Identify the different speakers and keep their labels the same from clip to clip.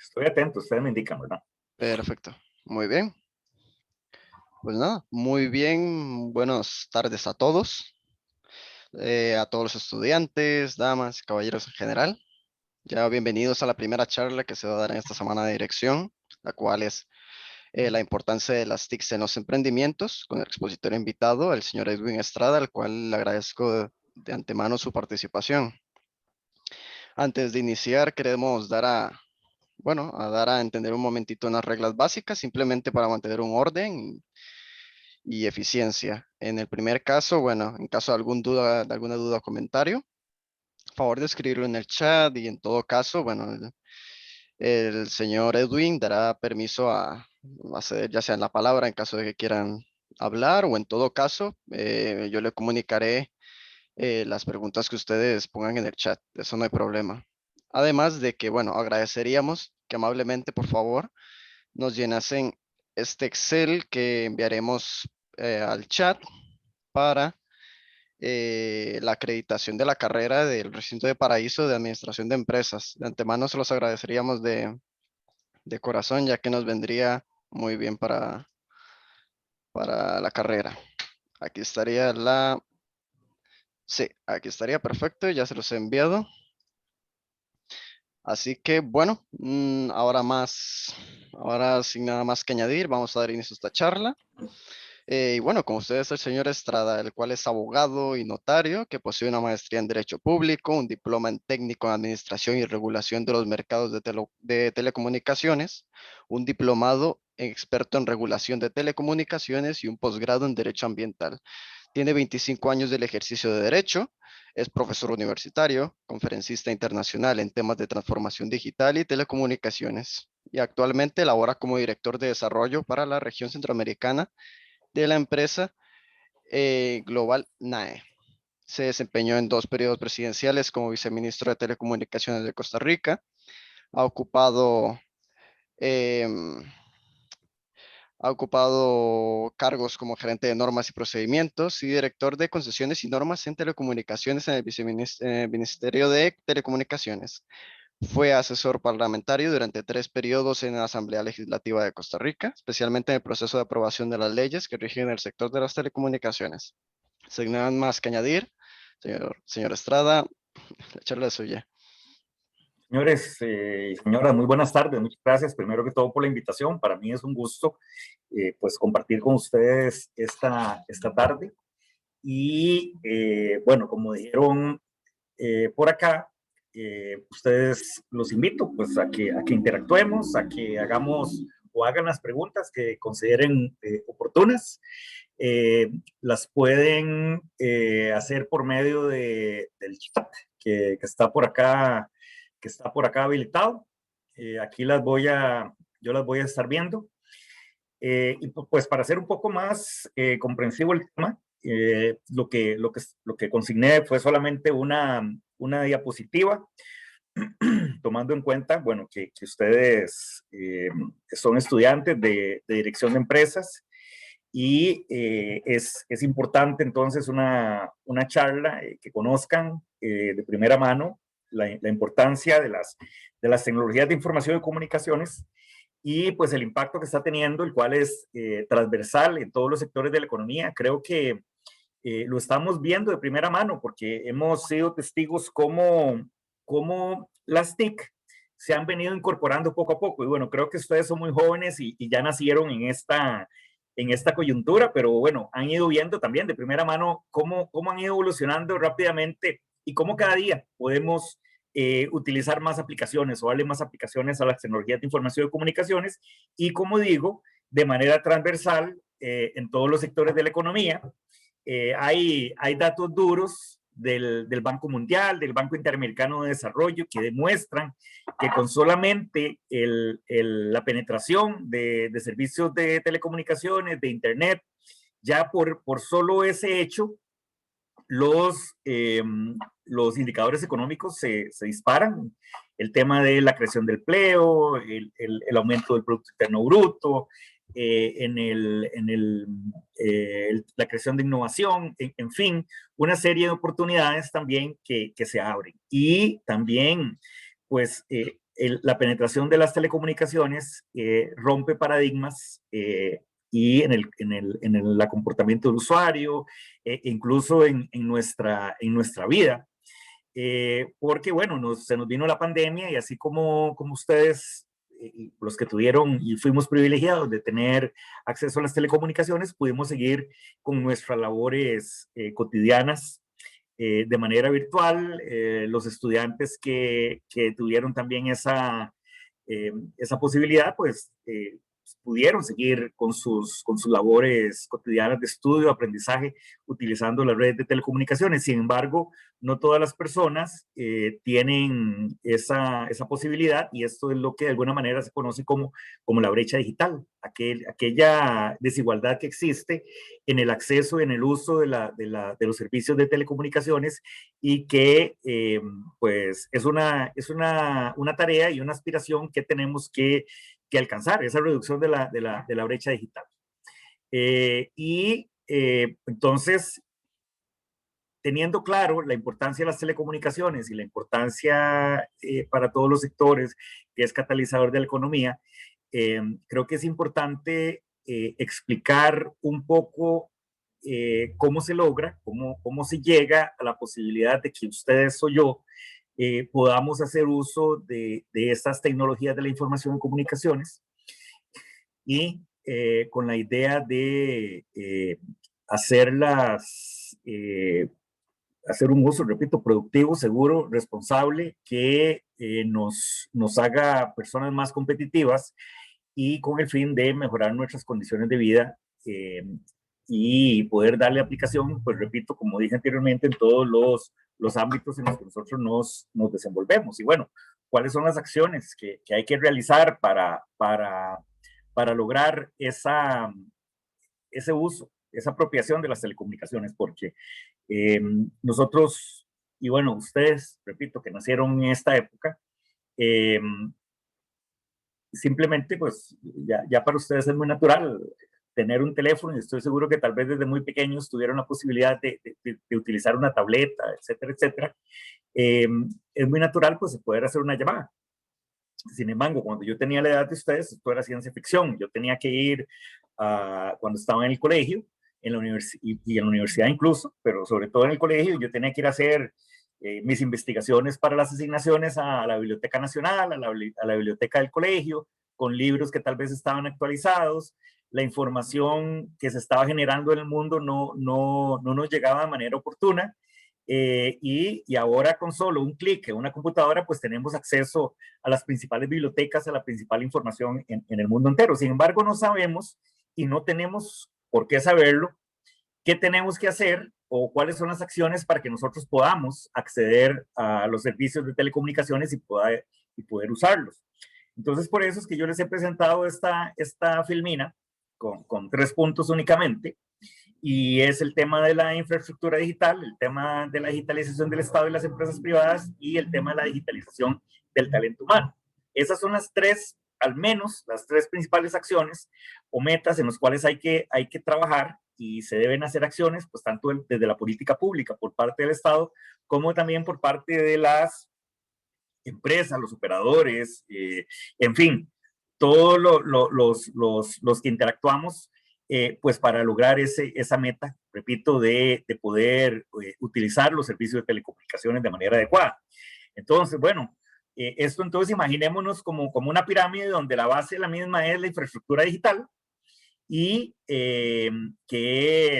Speaker 1: Estoy atento, ustedes me indican, ¿verdad?
Speaker 2: Perfecto. Muy bien. Pues nada, muy bien. Buenas tardes a todos los estudiantes, damas, caballeros en general. Ya bienvenidos a la primera charla que se va a dar en esta semana de dirección, la cual es la importancia de las TICs en los emprendimientos, con el expositor invitado, el señor Edwin Estrada, al cual le agradezco de antemano su participación. Antes de iniciar, queremos dar a entender un momentito unas reglas básicas, simplemente para mantener un orden y eficiencia. En el primer caso, bueno, en caso de alguna duda o comentario, favor de escribirlo en el chat y en todo caso, bueno, el señor Edwin dará permiso a ceder ya sea en la palabra en caso de que quieran hablar o en todo caso, yo le comunicaré las preguntas que ustedes pongan en el chat. Eso no hay problema. Además de que, bueno, agradeceríamos que amablemente, por favor, nos llenasen este Excel que enviaremos al chat para la acreditación de la carrera del recinto de Paraíso de Administración de Empresas. De antemano se los agradeceríamos de corazón, ya que nos vendría muy bien para la carrera. Aquí estaría Sí, aquí estaría perfecto, ya se los he enviado. Así que bueno, ahora sin nada más que añadir, vamos a dar inicio a esta charla. Y bueno, con ustedes el señor Estrada, el cual es abogado y notario, que posee una maestría en Derecho Público, un diploma en técnico en Administración y Regulación de los Mercados de Telecomunicaciones, un diplomado en experto en regulación de telecomunicaciones y un posgrado en Derecho Ambiental. Tiene 25 años del ejercicio de derecho, es profesor universitario, conferencista internacional en temas de transformación digital y telecomunicaciones, y actualmente labora como director de desarrollo para la región centroamericana de la empresa Global NAE. Se desempeñó en 2 periodos presidenciales como viceministro de Telecomunicaciones de Costa Rica. Ha ocupado, em, ha ocupado cargos como gerente de normas y procedimientos y director de concesiones y normas en telecomunicaciones en el Ministerio de Telecomunicaciones. Fue asesor parlamentario durante 3 periodos en la Asamblea Legislativa de Costa Rica, especialmente en el proceso de aprobación de las leyes que rigen el sector de las telecomunicaciones. Sin nada más que añadir, señor Estrada, la charla es suya.
Speaker 1: Señores y señoras, muy buenas tardes. Muchas gracias, primero que todo, por la invitación. Para mí es un gusto, pues, compartir con ustedes esta tarde. Y, bueno, como dijeron por acá, ustedes los invito, pues, a que interactuemos, a que hagamos o hagan las preguntas que consideren oportunas. Las pueden hacer por medio del chat que está por acá, habilitado. Aquí yo las voy a estar viendo. Y pues para hacer un poco más comprensivo el tema, lo que consigné fue solamente una diapositiva, tomando en cuenta, bueno, que ustedes son estudiantes de dirección de empresas y es importante entonces una charla que conozcan de primera mano la importancia de las tecnologías de información y comunicaciones y pues el impacto que está teniendo, el cual es transversal en todos los sectores de la economía. Creo que lo estamos viendo de primera mano porque hemos sido testigos cómo las TIC se han venido incorporando poco a poco. Y bueno, creo que ustedes son muy jóvenes y ya nacieron en esta coyuntura, pero bueno, han ido viendo también de primera mano cómo han ido evolucionando rápidamente y cómo cada día podemos utilizar más aplicaciones o darle más aplicaciones a las tecnologías de información y comunicaciones y, como digo, de manera transversal en todos los sectores de la economía. Hay datos duros del Banco Mundial, del Banco Interamericano de Desarrollo, que demuestran que con solamente la penetración de servicios de telecomunicaciones, de Internet, ya por solo ese hecho, los indicadores económicos se disparan. El tema de la creación del empleo, el aumento del Producto Interno Bruto, la creación de innovación, en fin, una serie de oportunidades también que se abren. Y también, pues, la penetración de las telecomunicaciones rompe paradigmas y en el comportamiento del usuario, incluso en nuestra vida. Porque, bueno, se nos vino la pandemia y así como ustedes, los que tuvieron y fuimos privilegiados de tener acceso a las telecomunicaciones, pudimos seguir con nuestras labores cotidianas de manera virtual. Los estudiantes que tuvieron también esa posibilidad, pues pudieron seguir con sus labores cotidianas de estudio, aprendizaje, utilizando las redes de telecomunicaciones. Sin embargo, no todas las personas tienen esa posibilidad, y esto es lo que de alguna manera se conoce como la brecha digital, aquella desigualdad que existe en el acceso, en el uso de los servicios de telecomunicaciones, y que pues es una tarea y una aspiración que tenemos que alcanzar, esa reducción de la brecha digital. Entonces, teniendo claro la importancia de las telecomunicaciones y la importancia para todos los sectores, que es catalizador de la economía, creo que es importante explicar un poco cómo se logra, cómo se llega a la posibilidad de que ustedes o yo podamos hacer uso de estas tecnologías de la información y comunicaciones, y con la idea de hacerlas, hacer un uso, repito, productivo, seguro, responsable, que nos haga personas más competitivas, y con el fin de mejorar nuestras condiciones de vida y poder darle aplicación, pues repito, como dije anteriormente, en todos los ámbitos en los que nosotros nos desenvolvemos. Y bueno, ¿cuáles son las acciones que hay que realizar para lograr ese uso, esa apropiación de las telecomunicaciones? Porque nosotros, y bueno, ustedes, repito, que nacieron en esta época, eh, simplemente, pues ya para ustedes es muy natural tener un teléfono, y estoy seguro que tal vez desde muy pequeños tuvieron la posibilidad de utilizar una tableta, etcétera, etcétera. Es muy natural, pues, poder hacer una llamada. Sin embargo, cuando yo tenía la edad de ustedes, esto era ciencia ficción. Yo tenía que ir cuando estaba en el colegio, en la y en la universidad incluso, pero sobre todo en el colegio, yo tenía que ir a hacer mis investigaciones para las asignaciones a la Biblioteca Nacional, a la biblioteca del colegio, con libros que tal vez estaban actualizados. La información que se estaba generando en el mundo no nos llegaba de manera oportuna. Y ahora, con solo un clic en una computadora, pues tenemos acceso a las principales bibliotecas, a la principal información en el mundo entero. Sin embargo, no sabemos, y no tenemos por qué saberlo, qué tenemos que hacer o cuáles son las acciones para que nosotros podamos acceder a los servicios de telecomunicaciones y poder usarlos. Entonces, por eso es que yo les he presentado esta filmina con 3 puntos únicamente, y es el tema de la infraestructura digital, el tema de la digitalización del Estado y las empresas privadas, y el tema de la digitalización del talento humano. Esas son las 3, al menos las 3 principales acciones o metas en las cuales hay que trabajar, y se deben hacer acciones, pues tanto desde la política pública por parte del Estado, como también por parte de las empresas, los operadores, en fin, todos los que interactuamos, pues para lograr esa meta, repito, de poder utilizar los servicios de telecomunicaciones de manera adecuada. Entonces, bueno, esto entonces imaginémonos como una pirámide donde la base la misma es la infraestructura digital, y que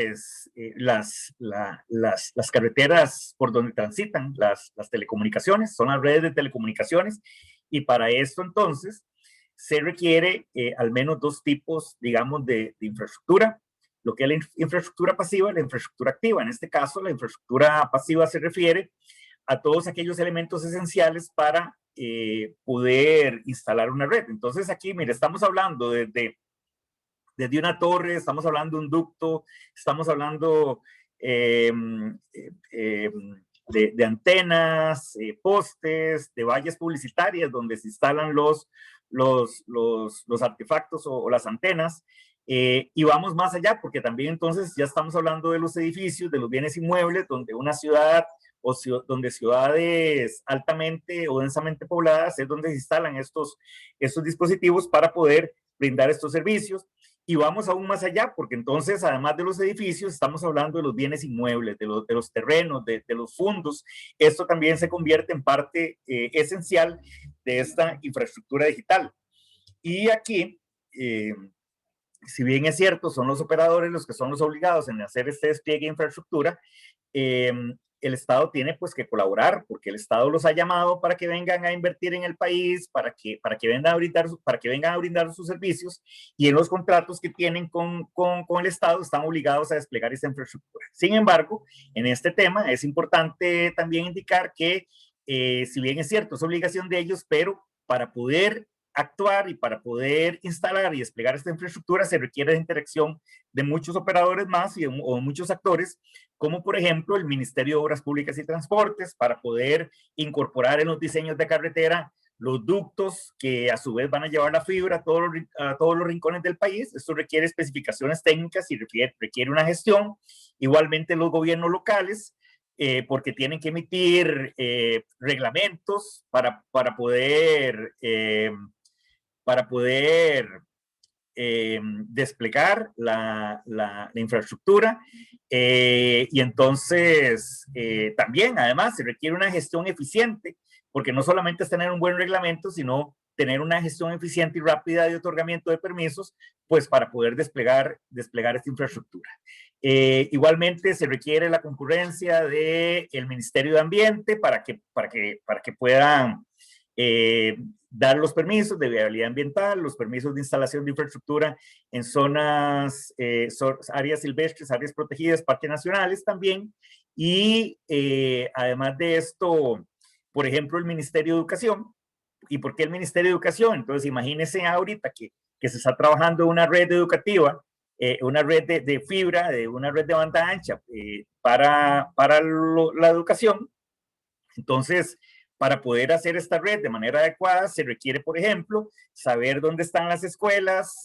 Speaker 1: es las carreteras por donde transitan las telecomunicaciones, son las redes de telecomunicaciones. Y para esto entonces se requiere al menos 2 tipos, digamos, de infraestructura: lo que es la infraestructura pasiva y la infraestructura activa. En este caso, la infraestructura pasiva se refiere a todos aquellos elementos esenciales para poder instalar una red. Entonces aquí, mire, estamos hablando desde una torre, estamos hablando de un ducto, estamos hablando de antenas, postes, de vallas publicitarias donde se instalan los artefactos o las antenas. Y vamos más allá, porque también entonces ya estamos hablando de los edificios, de los bienes inmuebles, donde una ciudad o donde ciudades altamente o densamente pobladas es donde se instalan estos dispositivos para poder brindar estos servicios. Y vamos aún más allá, porque entonces, además de los edificios, estamos hablando de los bienes inmuebles, de los terrenos, de los fondos. Esto también se convierte en parte esencial de esta infraestructura digital. Y aquí, si bien es cierto, son los operadores los que son los obligados en hacer este despliegue de infraestructura, el Estado tiene pues que colaborar, porque el Estado los ha llamado para que vengan a invertir en el país, para que vengan a brindar sus servicios, y en los contratos que tienen con el Estado están obligados a desplegar esta infraestructura. Sin embargo, en este tema es importante también indicar que, si bien es cierto, es obligación de ellos, pero para poder actuar y para poder instalar y desplegar esta infraestructura se requiere de interacción de muchos operadores más o muchos actores, como por ejemplo el Ministerio de Obras Públicas y Transportes, para poder incorporar en los diseños de carretera los ductos que a su vez van a llevar la fibra a todos los rincones del país. Esto requiere especificaciones técnicas y requiere una gestión. Igualmente los gobiernos locales, porque tienen que emitir reglamentos para poder desplegar la infraestructura, y entonces también además se requiere una gestión eficiente, porque no solamente es tener un buen reglamento, sino tener una gestión eficiente y rápida de otorgamiento de permisos, pues para poder desplegar esta infraestructura. Igualmente se requiere la concurrencia del Ministerio de Ambiente para que puedan dar los permisos de viabilidad ambiental, los permisos de instalación de infraestructura en zonas, áreas silvestres, áreas protegidas, parques nacionales también. Y además de esto, por ejemplo, el Ministerio de Educación. ¿Y por qué el Ministerio de Educación? Entonces, imagínense ahorita que se está trabajando una red educativa, una red de fibra, una red de banda ancha para la educación. Entonces, para poder hacer esta red de manera adecuada, se requiere, por ejemplo, saber dónde están las escuelas,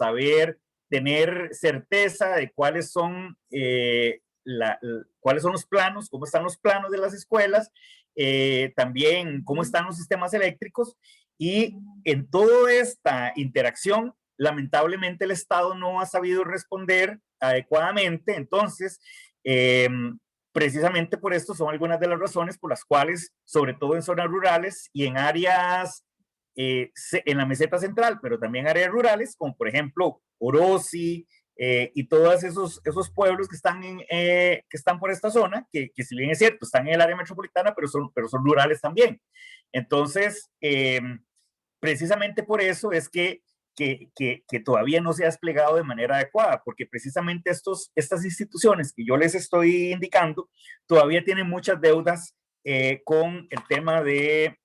Speaker 1: tener certeza de cuáles son los planos, cómo están los planos de las escuelas, también cómo están los sistemas eléctricos, y en toda esta interacción, lamentablemente el Estado no ha sabido responder adecuadamente. Entonces, precisamente por esto son algunas de las razones por las cuales, sobre todo en zonas rurales y en áreas, en la meseta central, pero también áreas rurales, como por ejemplo Orosi, y todos esos pueblos que están por esta zona, que si bien es cierto, están en el área metropolitana, pero son rurales también. Entonces, precisamente por eso es que todavía no se ha desplegado de manera adecuada, porque precisamente estas instituciones que yo les estoy indicando todavía tienen muchas deudas con el tema de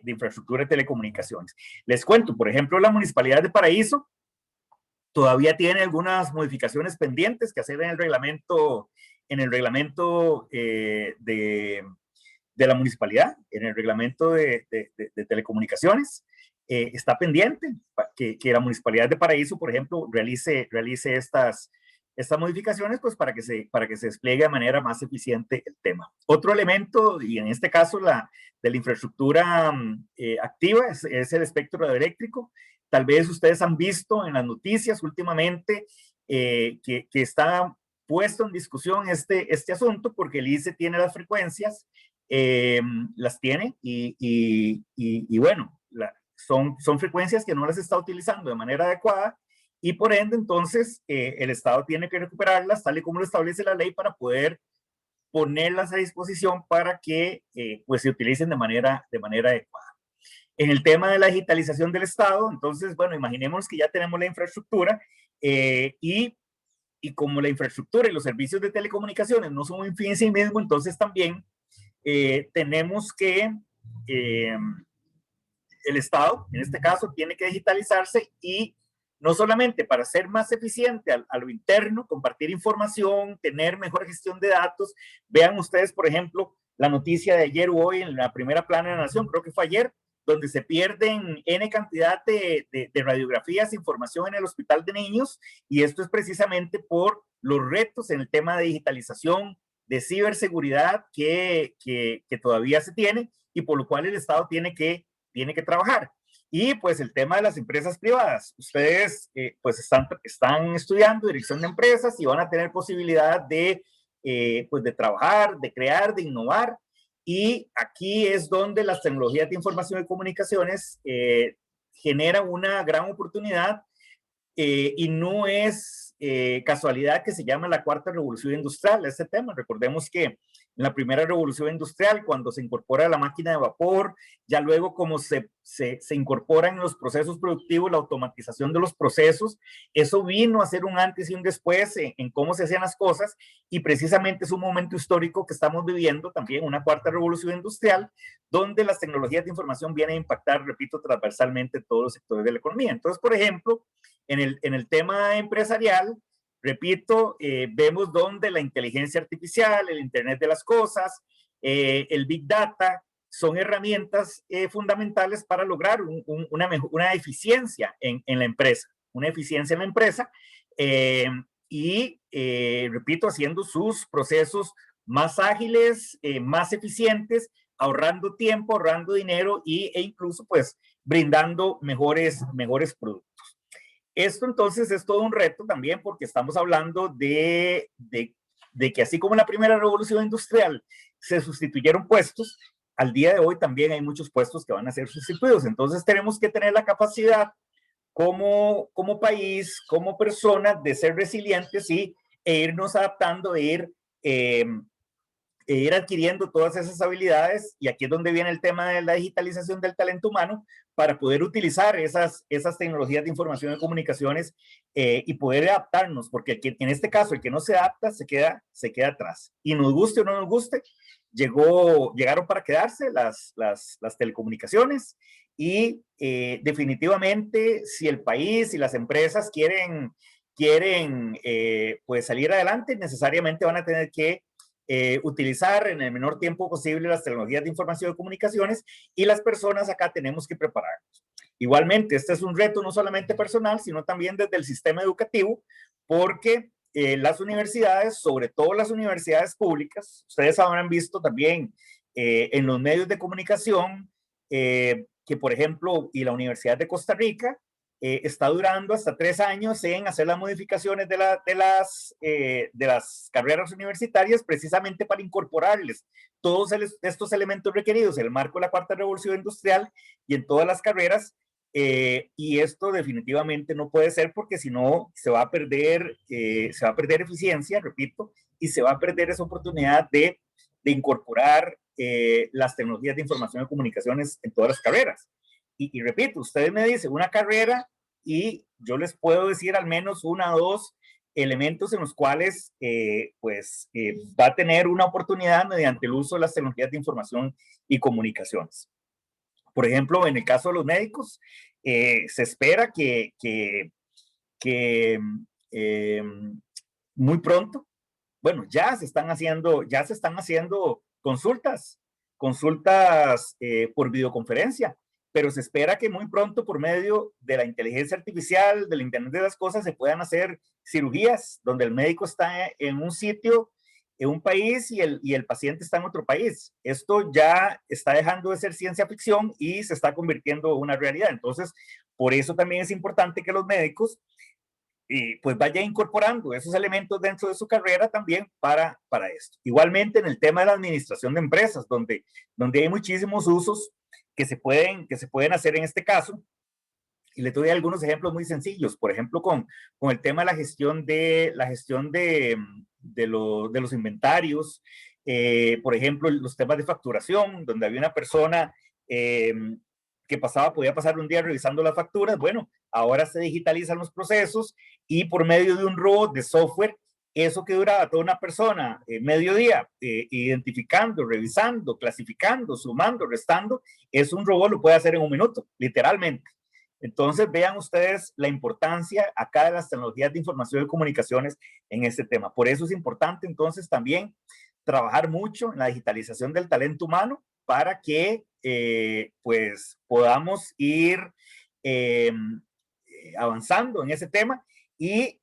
Speaker 1: infraestructura de telecomunicaciones. Les cuento, por ejemplo, la Municipalidad de Paraíso todavía tiene algunas modificaciones pendientes que hacer en el reglamento de la municipalidad, en el reglamento de telecomunicaciones. Está pendiente que la Municipalidad de Paraíso, por ejemplo, realice estas modificaciones, pues para que se despliegue de manera más eficiente el tema. Otro elemento, y en este caso de la infraestructura activa, es el espectro radioeléctrico. Tal vez ustedes han visto en las noticias últimamente que está puesto en discusión este asunto, porque el ICE tiene las frecuencias, las tiene, y bueno, son frecuencias que no las está utilizando de manera adecuada, y por ende, entonces, el Estado tiene que recuperarlas tal y como lo establece la ley para poder ponerlas a disposición para que pues se utilicen de manera adecuada. En el tema de la digitalización del Estado, entonces, bueno, imaginemos que ya tenemos la infraestructura, y como la infraestructura y los servicios de telecomunicaciones no son un fin en sí mismo, entonces también tenemos que el Estado, en este caso, tiene que digitalizarse, y no solamente para ser más eficiente a lo interno, compartir información, tener mejor gestión de datos. Vean ustedes, por ejemplo, la noticia de ayer o hoy en la primera plana de la Nación, creo que fue ayer, donde se pierden N cantidad de radiografías, información en el hospital de niños, y esto es precisamente por los retos en el tema de digitalización, de ciberseguridad que todavía se tiene y por lo cual el Estado tiene que trabajar. Y pues el tema de las empresas privadas. Ustedes pues están estudiando dirección de empresas y van a tener posibilidad pues de trabajar, de crear, de innovar. Y aquí es donde las tecnologías de información y comunicaciones generan una gran oportunidad y no es casualidad que se llama la cuarta revolución industrial, este tema. Recordemos que en la primera revolución industrial, cuando se incorpora la máquina de vapor, ya luego como se incorpora en los procesos productivos la automatización de los procesos, eso vino a ser un antes y un después en cómo se hacían las cosas y precisamente es un momento histórico que estamos viviendo también, una cuarta revolución industrial, donde las tecnologías de información vienen a impactar, repito, transversalmente todos los sectores de la economía. Entonces, por ejemplo, en el tema empresarial, repito, vemos donde la inteligencia artificial, el Internet de las cosas, el Big Data, son herramientas fundamentales para lograr una eficiencia en la empresa, una eficiencia en la empresa repito, haciendo sus procesos más ágiles, más eficientes, ahorrando tiempo, ahorrando dinero e incluso pues brindando mejores productos. Esto entonces es todo un reto también porque estamos hablando de que así como en la primera revolución industrial se sustituyeron puestos, al día de hoy también hay muchos puestos que van a ser sustituidos. Entonces tenemos que tener la capacidad como país, como personas, de ser resilientes e irnos adaptando, ir adquiriendo todas esas habilidades, y aquí es donde viene el tema de la digitalización del talento humano, para poder utilizar esas tecnologías de información y comunicaciones y poder adaptarnos, porque en este caso el que no se adapta se queda atrás. Y nos guste o no nos guste, llegaron para quedarse las telecomunicaciones y definitivamente si el país y las empresas quieren pues salir adelante, necesariamente van a tener que utilizar en el menor tiempo posible las tecnologías de información y comunicaciones, y las personas acá tenemos que prepararnos. Igualmente, este es un reto no solamente personal, sino también desde el sistema educativo, porque las universidades, sobre todo las universidades públicas, ustedes habrán visto también en los medios de comunicación que, por ejemplo, y la Universidad de Costa Rica, está durando hasta 3 años en hacer las modificaciones de las carreras universitarias, precisamente para incorporarles todos estos elementos requeridos en el marco de la cuarta revolución industrial y en todas las carreras. Y esto definitivamente no puede ser, porque si no se va a perder eficiencia, repito, y se va a perder esa oportunidad de incorporar las tecnologías de información y comunicaciones en todas las carreras. Y repito, ustedes me dicen una carrera y yo les puedo decir al menos una o dos elementos en los cuales va a tener una oportunidad mediante el uso de las tecnologías de información y comunicaciones. Por ejemplo, en el caso de los médicos, se espera que muy pronto, bueno, ya se están haciendo consultas por videoconferencia, pero se espera que muy pronto, por medio de la inteligencia artificial, del Internet de las cosas, se puedan hacer cirugías donde el médico está en un sitio, en un país, y el paciente está en otro país. Esto ya está dejando de ser ciencia ficción y se está convirtiendo en una realidad. Entonces, por eso también es importante que los médicos pues vaya incorporando esos elementos dentro de su carrera también para esto. Igualmente en el tema de la administración de empresas, donde hay muchísimos usos que se pueden hacer en este caso. Y le doy algunos ejemplos muy sencillos, por ejemplo, con el tema de la gestión de los inventarios, por ejemplo, los temas de facturación, donde había una persona que podía pasar un día revisando las facturas. Bueno, ahora se digitalizan los procesos y por medio de un robot de software, eso que duraba toda una persona medio día identificando, revisando, clasificando, sumando, restando, es un robot lo puede hacer en un minuto, literalmente. Entonces, vean ustedes la importancia acá de las tecnologías de información y comunicaciones en este tema. Por eso es importante entonces también trabajar mucho en la digitalización del talento humano para que pues podamos ir eh, avanzando en ese tema. Y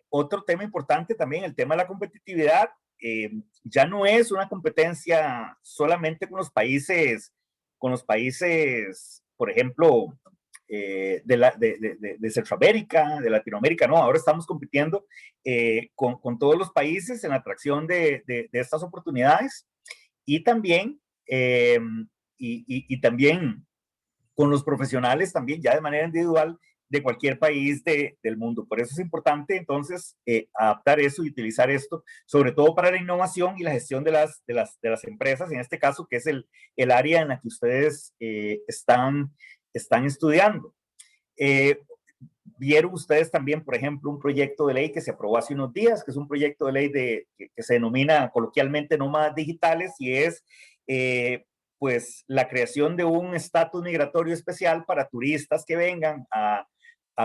Speaker 1: otro tema importante también, el tema de la competitividad, ya no es una competencia solamente con los países, por ejemplo, de Centroamérica, de Latinoamérica, no, ahora estamos compitiendo con todos los países en la atracción de estas oportunidades y también, y también con los profesionales también ya de manera individual de cualquier país del mundo. Por eso es importante entonces adaptar eso y utilizar esto, sobre todo para la innovación y la gestión de las empresas, en este caso, que es el área en la que ustedes están estudiando. Vieron ustedes también, por ejemplo, un proyecto de ley que se aprobó hace unos días, que es un proyecto de ley que se denomina coloquialmente nómadas digitales y es pues la creación de un estatus migratorio especial para turistas que vengan a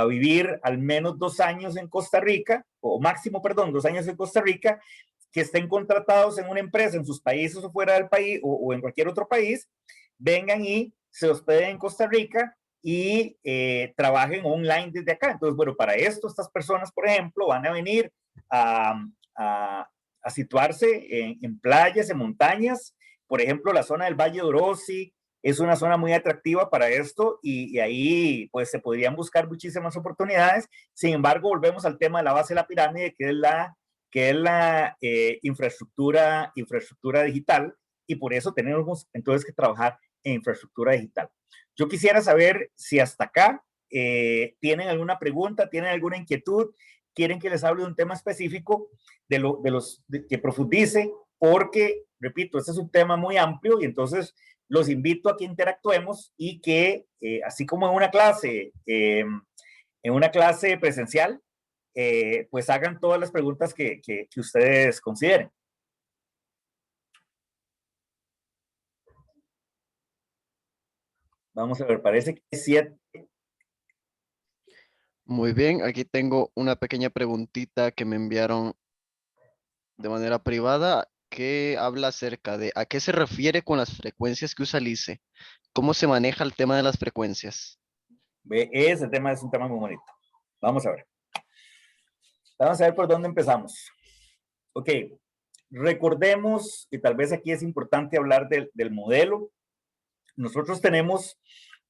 Speaker 1: vivir al menos 2 años en Costa Rica, o máximo, perdón, 2 años en Costa Rica, que estén contratados en una empresa en sus países o fuera del país o en cualquier otro país, vengan y se hospeden en Costa Rica y trabajen online desde acá. Entonces, bueno, para esto, estas personas, por ejemplo, van a venir a, a situarse en playas, en montañas. Por ejemplo, la zona del Valle de Orosi es una zona muy atractiva para esto y ahí pues se podrían buscar muchísimas oportunidades. Sin embargo, volvemos al tema de la base de la pirámide, que es la infraestructura digital, y por eso tenemos entonces que trabajar en infraestructura digital. Yo quisiera saber si hasta acá tienen alguna pregunta, tienen alguna inquietud, quieren que les hable de un tema específico que profundice, porque, repito, este es un tema muy amplio y entonces los invito a que interactuemos y que, así como en una clase presencial, pues hagan todas las preguntas que ustedes consideren. Vamos a ver, parece que es 7.
Speaker 2: Muy bien, aquí tengo una pequeña preguntita que me enviaron de manera privada que habla acerca de a qué se refiere con las frecuencias que usa LICE. ¿Cómo se maneja el tema de las frecuencias?
Speaker 1: Ese tema es un tema muy bonito. Vamos a ver. Vamos a ver por dónde empezamos. Ok, recordemos que tal vez aquí es importante hablar del modelo. Nosotros tenemos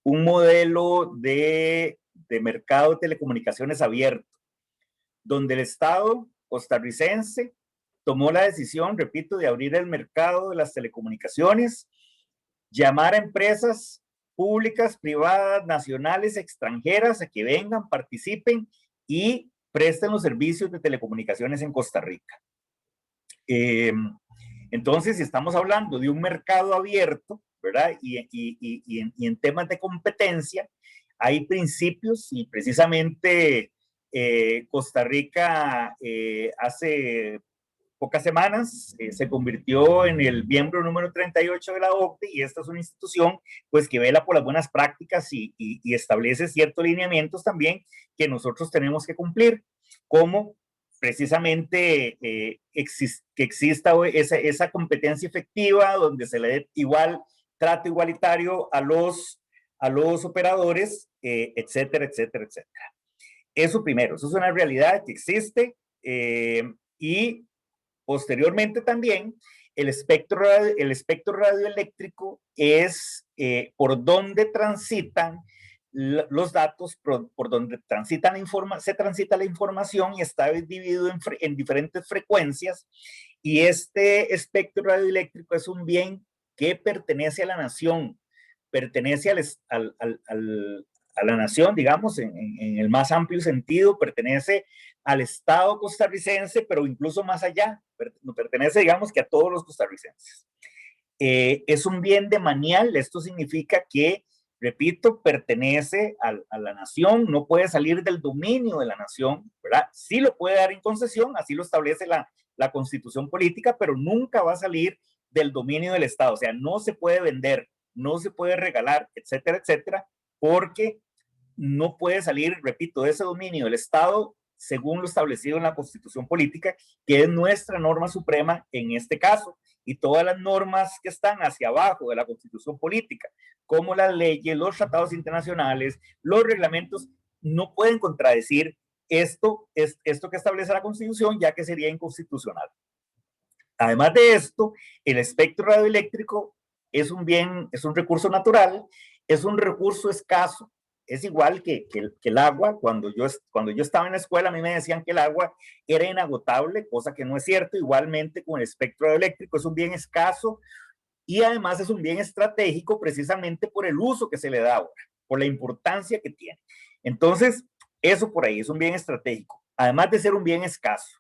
Speaker 1: un modelo de mercado de telecomunicaciones abierto, donde el Estado costarricense tomó la decisión, repito, de abrir el mercado de las telecomunicaciones, llamar a empresas públicas, privadas, nacionales, extranjeras a que vengan, participen y presten los servicios de telecomunicaciones en Costa Rica. Entonces, si estamos hablando de un mercado abierto, ¿verdad? Y en temas de competencia, hay principios y precisamente Costa Rica hace pocas semanas se convirtió en el miembro número 38 de la OCDE y esta es una institución pues que vela por las buenas prácticas y establece ciertos lineamientos también que nosotros tenemos que cumplir, como precisamente que exista esa competencia efectiva donde se le dé igual trato igualitario a los operadores, etcétera, etcétera, etcétera. Eso primero, eso es una realidad que existe y posteriormente también el espectro radioeléctrico es por donde transitan los datos, por donde se transita la información y está dividido en diferentes frecuencias, y este espectro radioeléctrico es un bien que pertenece a la nación, pertenece a la nación, digamos, en el más amplio sentido, pertenece al Estado costarricense, pero incluso más allá, pertenece, digamos, que a todos los costarricenses. Es un bien demanial, esto significa que, repito, pertenece a la nación, no puede salir del dominio de la nación, ¿verdad? Sí lo puede dar en concesión, así lo establece la Constitución política, pero nunca va a salir del dominio del Estado, o sea, no se puede vender, no se puede regalar, etcétera, etcétera, porque no puede salir, repito, de ese dominio del Estado según lo establecido en la Constitución política, que es nuestra norma suprema en este caso, y todas las normas que están hacia abajo de la Constitución política, como las leyes, los tratados internacionales, los reglamentos, no pueden contradecir esto que establece la Constitución, ya que sería inconstitucional. Además de esto, el espectro radioeléctrico es un bien, es un recurso natural, es un recurso escaso, es igual que el agua. Cuando yo estaba en la escuela, a mí me decían que el agua era inagotable, cosa que no es cierto. Igualmente con el espectro radioeléctrico es un bien escaso y además es un bien estratégico precisamente por el uso que se le da ahora, por la importancia que tiene. Entonces, eso por ahí es un bien estratégico, además de ser un bien escaso.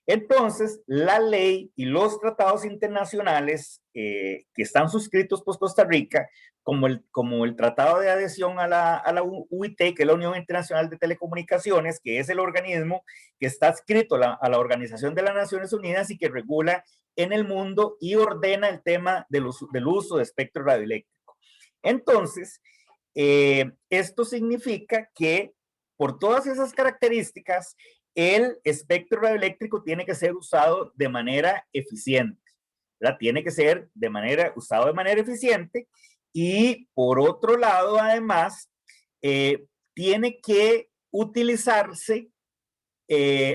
Speaker 1: Entonces, la ley y los tratados internacionales que están suscritos por Costa Rica, como el Tratado de Adhesión a la UIT, que es la Unión Internacional de Telecomunicaciones, que es el organismo que está adscrito a la Organización de las Naciones Unidas y que regula en el mundo y ordena el tema del uso de espectro radioeléctrico. Entonces, esto significa que por todas esas características, el espectro radioeléctrico tiene que ser usado de manera eficiente, ¿verdad? Tiene que ser usado de manera eficiente y por otro lado, además, tiene que utilizarse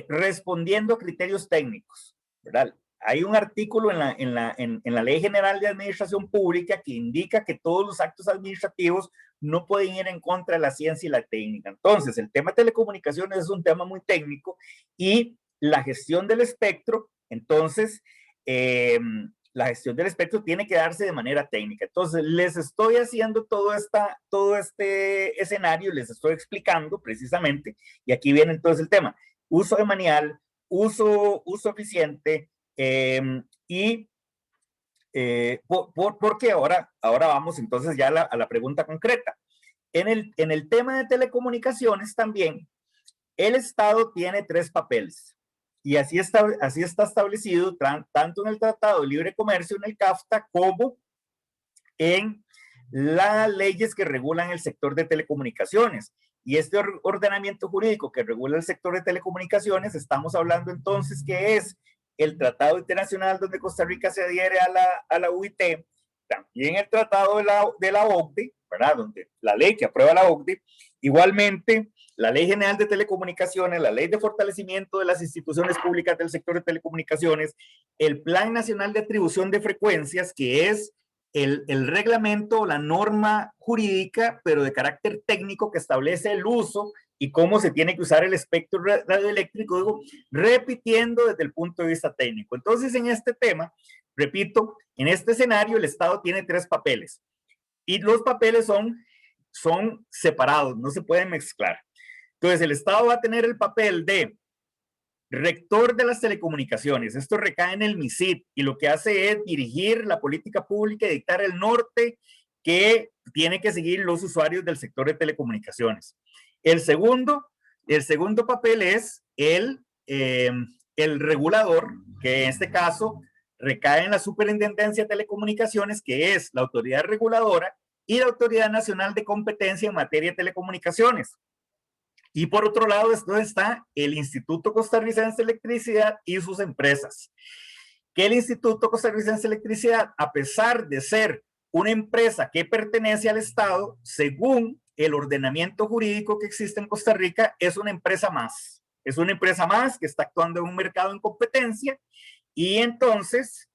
Speaker 1: respondiendo a criterios técnicos, ¿verdad? Hay un artículo en la Ley General de Administración Pública que indica que todos los actos administrativos no pueden ir en contra de la ciencia y la técnica. Entonces, el tema de telecomunicaciones es un tema muy técnico y la gestión del espectro, entonces, la gestión del espectro tiene que darse de manera técnica. Entonces, les estoy haciendo todo este escenario, les estoy explicando precisamente, y aquí viene entonces el tema: uso de manual, uso eficiente, y porque ahora vamos entonces ya a la pregunta concreta. En el tema de telecomunicaciones también, el Estado tiene tres papeles. Y así está establecido tanto en el Tratado de Libre Comercio, en el CAFTA, como en las leyes que regulan el sector de telecomunicaciones. Y este ordenamiento jurídico que regula el sector de telecomunicaciones, estamos hablando entonces que es el Tratado Internacional donde Costa Rica se adhiere a la UIT, también el Tratado de la OCDE, ¿verdad? Donde la ley que aprueba la OCDE, igualmente la Ley General de Telecomunicaciones, la Ley de Fortalecimiento de las Instituciones Públicas del Sector de Telecomunicaciones, el Plan Nacional de Atribución de Frecuencias, que es el reglamento, la norma jurídica, pero de carácter técnico, que establece el uso y cómo se tiene que usar el espectro radioeléctrico, digo, repitiendo desde el punto de vista técnico. Entonces, en este tema, repito, en este escenario el Estado tiene tres papeles y los papeles son separados, no se pueden mezclar. Entonces, el Estado va a tener el papel de rector de las telecomunicaciones. Esto recae en el MISID y lo que hace es dirigir la política pública y dictar el norte que tiene que seguir los usuarios del sector de telecomunicaciones. El segundo papel es el regulador, que en este caso recae en la Superintendencia de Telecomunicaciones, que es la autoridad reguladora, y la Autoridad Nacional de Competencia en materia de telecomunicaciones. Y por otro lado, esto está el Instituto Costarricense de Electricidad y sus empresas. Que el Instituto Costarricense de Electricidad, a pesar de ser una empresa que pertenece al Estado, según el ordenamiento jurídico que existe en Costa Rica, es una empresa más. Es una empresa más que está actuando en un mercado en competencia y entonces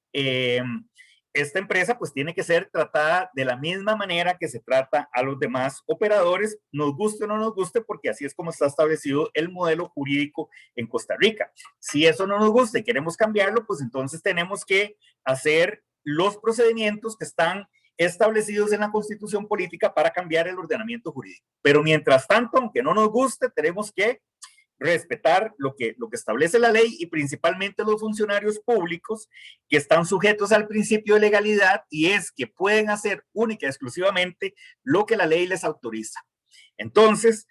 Speaker 1: esta empresa pues tiene que ser tratada de la misma manera que se trata a los demás operadores, nos guste o no nos guste, porque así es como está establecido el modelo jurídico en Costa Rica. Si eso no nos gusta y queremos cambiarlo, pues entonces tenemos que hacer los procedimientos que están establecidos en la Constitución Política para cambiar el ordenamiento jurídico. Pero mientras tanto, aunque no nos guste, tenemos que respetar lo que establece la ley y principalmente los funcionarios públicos que están sujetos al principio de legalidad, y es que pueden hacer única y exclusivamente lo que la ley les autoriza. Entonces,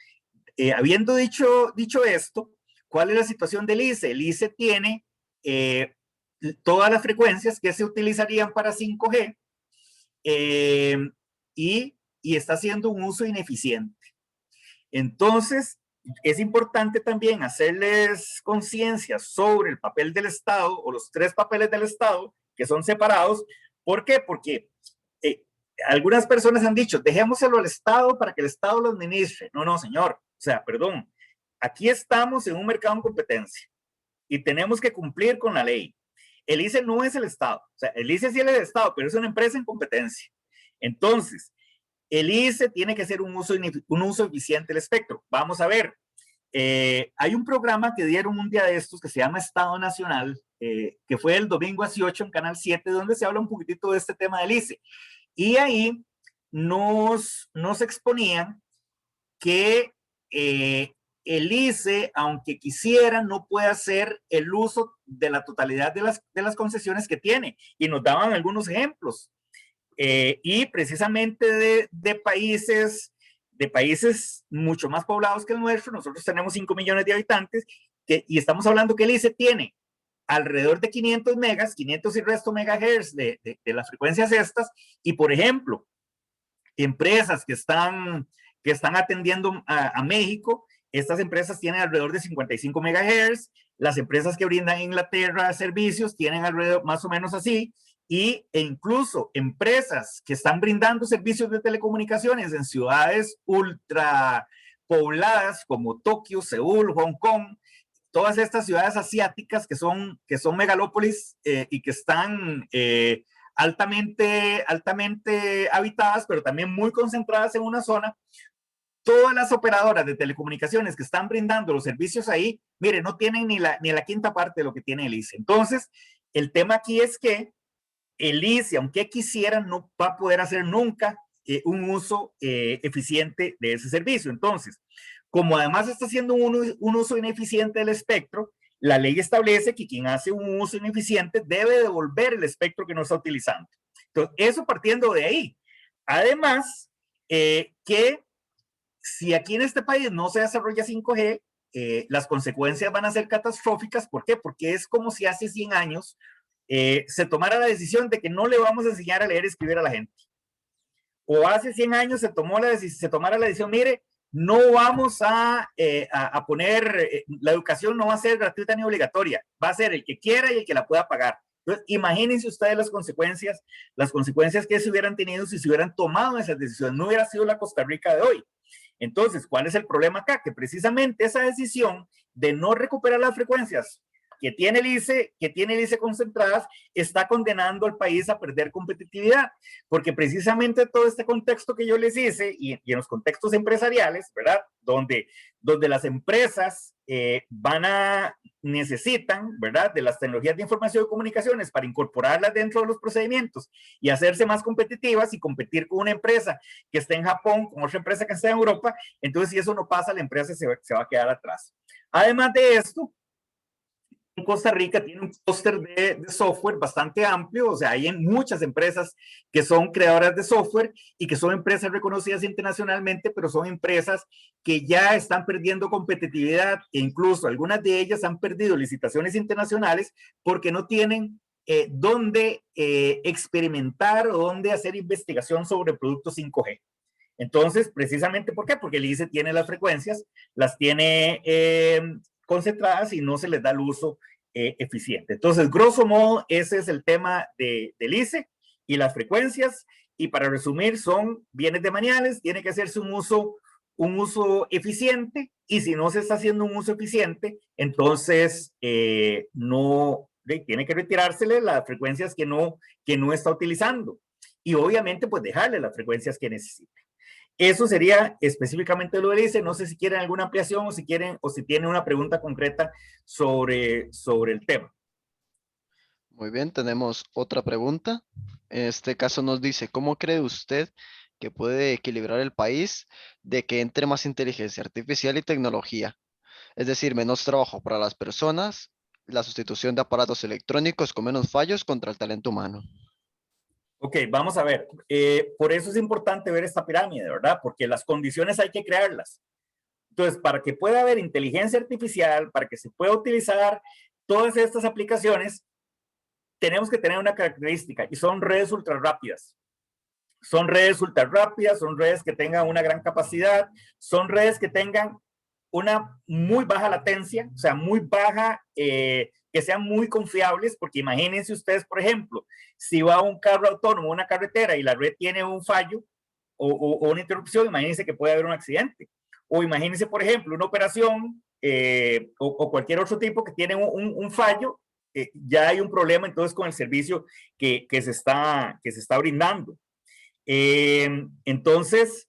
Speaker 1: habiendo dicho esto, ¿cuál es la situación del ICE? El ICE tiene todas las frecuencias que se utilizarían para 5G y está haciendo un uso ineficiente. Entonces, es importante también hacerles conciencia sobre el papel del Estado o los tres papeles del Estado que son separados. ¿Por qué? Porque algunas personas han dicho, dejémoselo al Estado para que el Estado lo administre. No, no, señor. O sea, perdón. Aquí estamos en un mercado en competencia y tenemos que cumplir con la ley. El ICE no es el Estado. O sea, el ICE sí es el Estado, pero es una empresa en competencia. Entonces, el ICE tiene que hacer un uso eficiente del espectro. Vamos a ver, hay un programa que dieron un día de estos que se llama Estado Nacional, que fue el domingo a 8 en Canal 7, donde se habla un poquitito de este tema del ICE. Y ahí nos exponían que el ICE, aunque quisiera, no puede hacer el uso de la totalidad de las concesiones que tiene. Y nos daban algunos ejemplos. Y precisamente de países mucho más poblados que el nuestro, nosotros tenemos 5 millones de habitantes, y estamos hablando que el ICE tiene alrededor de 500 megas, 500 y resto megahertz de las frecuencias estas, y por ejemplo, empresas que están atendiendo a México, estas empresas tienen alrededor de 55 megahertz, las empresas que brindan en Inglaterra servicios tienen alrededor más o menos así, e incluso empresas que están brindando servicios de telecomunicaciones en ciudades ultra pobladas como Tokio, Seúl, Hong Kong, todas estas ciudades asiáticas que son megalópolis y que están altamente habitadas, pero también muy concentradas en una zona. Todas las operadoras de telecomunicaciones que están brindando los servicios ahí, mire, no tienen ni la quinta parte de lo que tiene el ICE. Entonces, el tema aquí es que el ICE, aunque quisiera, no va a poder hacer nunca un uso eficiente de ese servicio. Entonces, como además está haciendo un uso ineficiente del espectro, la ley establece que quien hace un uso ineficiente debe devolver el espectro que no está utilizando. Entonces, eso partiendo de ahí. Además, que si aquí en este país no se desarrolla 5G, las consecuencias van a ser catastróficas. ¿Por qué? Porque es como si hace 100 años se tomara la decisión de que no le vamos a enseñar a leer y escribir a la gente. O hace 100 años se tomara la decisión, mire, no vamos a poner, la educación no va a ser gratuita ni obligatoria, va a ser el que quiera y el que la pueda pagar. Entonces, imagínense ustedes las consecuencias que se hubieran tenido si se hubieran tomado esas decisiones. No hubiera sido la Costa Rica de hoy. Entonces, ¿cuál es el problema acá? Que precisamente esa decisión de no recuperar las frecuencias que tiene el ICE concentradas, está condenando al país a perder competitividad, porque precisamente todo este contexto que yo les hice, y en los contextos empresariales, ¿verdad? Donde las empresas necesitan, ¿verdad? De las tecnologías de información y comunicaciones para incorporarlas dentro de los procedimientos y hacerse más competitivas y competir con una empresa que esté en Japón, con otra empresa que esté en Europa. Entonces, si eso no pasa, la empresa se va a quedar atrás. Además de esto, Costa Rica tiene un clúster de software bastante amplio, o sea, hay muchas empresas que son creadoras de software y que son empresas reconocidas internacionalmente, pero son empresas que ya están perdiendo competitividad e incluso algunas de ellas han perdido licitaciones internacionales porque no tienen dónde experimentar o dónde hacer investigación sobre productos 5G. Entonces, precisamente, ¿por qué? Porque el ICE tiene las frecuencias, las tiene concentradas y no se les da el uso eficiente. Entonces, grosso modo, ese es el tema del ICE y las frecuencias. Y para resumir, son bienes demaniales, tiene que hacerse un uso eficiente, y si no se está haciendo un uso eficiente, entonces no tiene que retirársele las frecuencias que no está utilizando. Y obviamente, pues dejarle las frecuencias que necesite. Eso sería específicamente lo que dice. No sé si quieren alguna ampliación o si tienen una pregunta concreta sobre el tema.
Speaker 2: Muy bien, tenemos otra pregunta. En este caso nos dice, ¿cómo cree usted que puede equilibrar el país de que entre más inteligencia artificial y tecnología? Es decir, menos trabajo para las personas, la sustitución de aparatos electrónicos con menos fallos contra el talento humano.
Speaker 1: Ok, vamos a ver. Por eso es importante ver esta pirámide, ¿verdad? Porque las condiciones hay que crearlas. Entonces, para que pueda haber inteligencia artificial, para que se pueda utilizar todas estas aplicaciones, tenemos que tener una característica, y son redes ultra rápidas. Son redes ultra rápidas, son redes que tengan una gran capacidad, son redes que tengan una muy baja latencia, o sea, muy baja, que sean muy confiables, porque imagínense ustedes, por ejemplo, si va un carro autónomo, una carretera, y la red tiene un fallo o una interrupción, imagínense que puede haber un accidente. O imagínense, por ejemplo, una operación o cualquier otro tipo que tiene un fallo ya hay un problema entonces con el servicio que se está brindando. Entonces,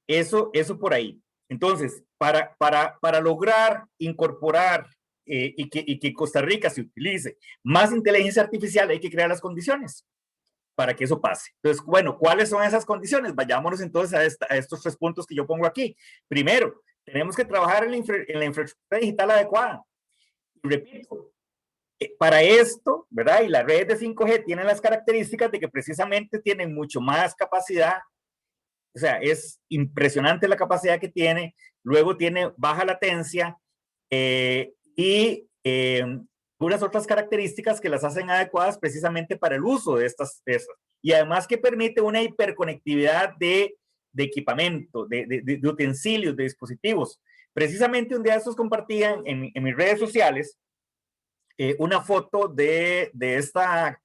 Speaker 1: eso por ahí. Entonces, para lograr incorporar y que Costa Rica se utilice más inteligencia artificial, hay que crear las condiciones para que eso pase. Entonces, bueno, ¿cuáles son esas condiciones? Vayámonos entonces a estos 3 puntos que yo pongo aquí. Primero, tenemos que trabajar en la infraestructura digital adecuada. Y repito, para esto, ¿verdad? Y las redes de 5G tienen las características de que precisamente tienen mucho más capacidad. O sea, es impresionante la capacidad que tiene. Luego tiene baja latencia y unas otras características que las hacen adecuadas precisamente para el uso de estas. Y además que permite una hiperconectividad de equipamiento, de utensilios, de dispositivos. Precisamente un día estos compartían en mis redes sociales una foto de esta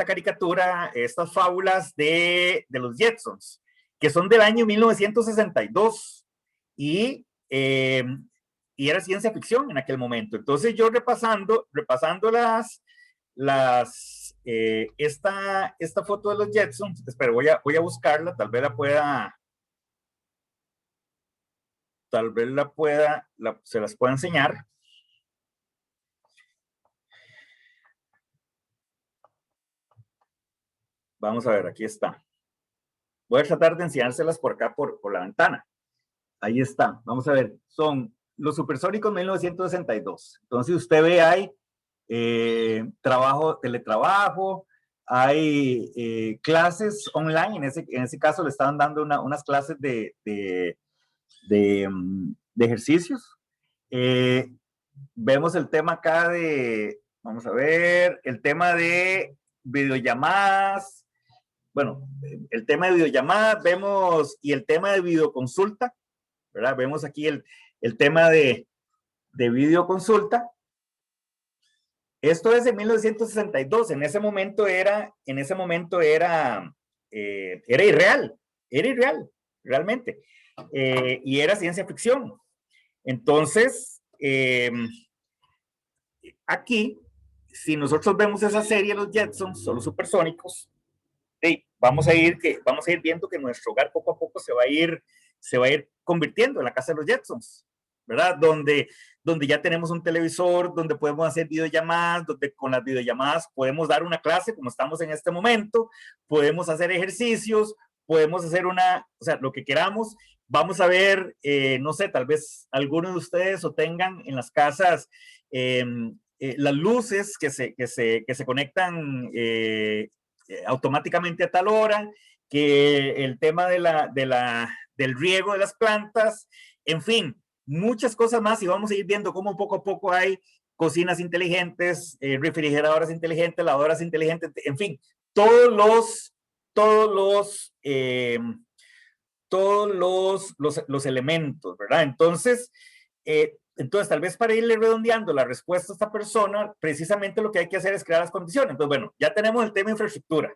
Speaker 1: caricatura, estas fábulas de los Jetsons, que son del año 1962 y era ciencia ficción en aquel momento. Entonces yo repasando esta foto de los Jetsons, espero, voy a buscarla, tal vez se las pueda enseñar. Vamos a ver, aquí está. Voy a tratar de enseñárselas por acá, por la ventana. Ahí está. Vamos a ver. Son los supersónicos 1962. Entonces usted ve ahí teletrabajo, hay clases online. En ese caso le estaban dando unas clases de ejercicios. Vemos el tema acá vamos a ver, el tema de videollamadas. Bueno, el tema de videollamadas, vemos, y el tema de videoconsulta, ¿verdad? Vemos aquí el tema de videoconsulta. Esto es de 1962, en ese momento era irreal, realmente, y era ciencia ficción. Entonces, aquí, si nosotros vemos esa serie, los Jetsons, son los supersónicos, vamos a ir viendo que nuestro hogar poco a poco se va a ir convirtiendo en la casa de los Jetsons, ¿verdad? Donde ya tenemos un televisor, donde podemos hacer videollamadas, donde con las videollamadas podemos dar una clase como estamos en este momento, podemos hacer ejercicios, podemos hacer lo que queramos. Vamos a ver, no sé, tal vez algunos de ustedes o tengan en las casas las luces que se conectan automáticamente a tal hora, que el tema del riego de las plantas, en fin, muchas cosas más, y vamos a ir viendo cómo poco a poco hay cocinas inteligentes, refrigeradoras inteligentes, lavadoras inteligentes, en fin, todos los elementos, ¿verdad? Entonces, tal vez para irle redondeando la respuesta a esta persona, precisamente lo que hay que hacer es crear las condiciones. Entonces, bueno, ya tenemos el tema de infraestructura.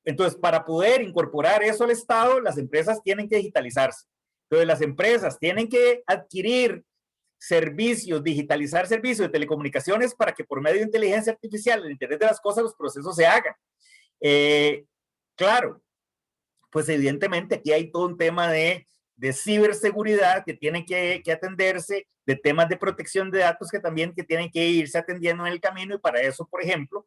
Speaker 1: Entonces, para poder incorporar eso al Estado, las empresas tienen que digitalizarse. Entonces, las empresas tienen que adquirir servicios, digitalizar servicios de telecomunicaciones para que por medio de inteligencia artificial, el Internet de las cosas, los procesos se hagan. Claro, pues evidentemente aquí hay todo un tema de ciberseguridad que tiene que atenderse, de temas de protección de datos que también tienen que irse atendiendo en el camino, y para eso, por ejemplo,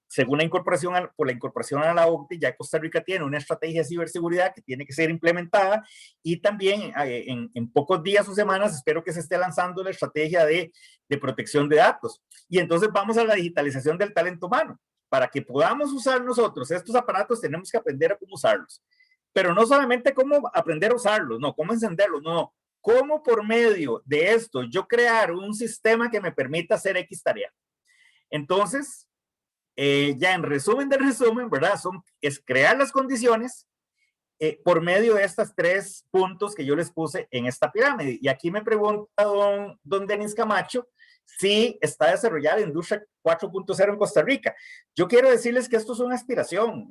Speaker 1: según la incorporación a la OCDE, ya Costa Rica tiene una estrategia de ciberseguridad que tiene que ser implementada, y también en pocos días o semanas espero que se esté lanzando la estrategia de protección de datos. Y entonces vamos a la digitalización del talento humano. Para que podamos usar nosotros estos aparatos, tenemos que aprender a cómo usarlos. Pero no solamente cómo aprender a usarlos, no, cómo encenderlos, no. Cómo por medio de esto yo crear un sistema que me permita hacer X tarea. Entonces, ya en resumen del resumen, ¿verdad? Es crear las condiciones por medio de estos 3 puntos que yo les puse en esta pirámide. Y aquí me pregunta don Denis Camacho si está desarrollada la industria 4.0 en Costa Rica. Yo quiero decirles que esto es una aspiración.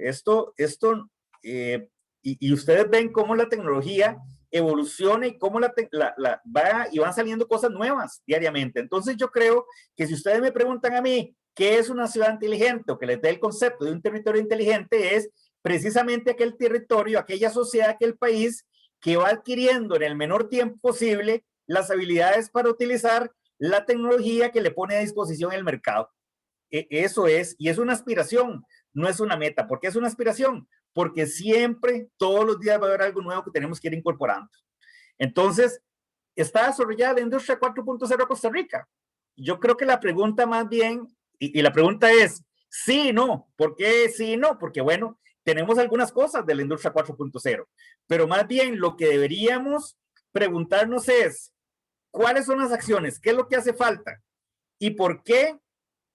Speaker 1: Y ustedes ven cómo la tecnología evoluciona y cómo va y van saliendo cosas nuevas diariamente. Entonces yo creo que si ustedes me preguntan a mí qué es una ciudad inteligente o que les dé el concepto de un territorio inteligente, es precisamente aquel territorio, aquella sociedad, aquel país que va adquiriendo en el menor tiempo posible las habilidades para utilizar la tecnología que le pone a disposición el mercado. Eso es, y es una aspiración, no es una meta. ¿Por qué es una aspiración? Porque siempre, todos los días va a haber algo nuevo que tenemos que ir incorporando. Entonces, ¿está desarrollada la industria 4.0 Costa Rica? Yo creo que la pregunta más bien, y la pregunta es, sí y no. ¿Por qué sí y no? Porque bueno, tenemos algunas cosas de la industria 4.0, pero más bien lo que deberíamos preguntarnos es, ¿cuáles son las acciones? ¿Qué es lo que hace falta? ¿Y por qué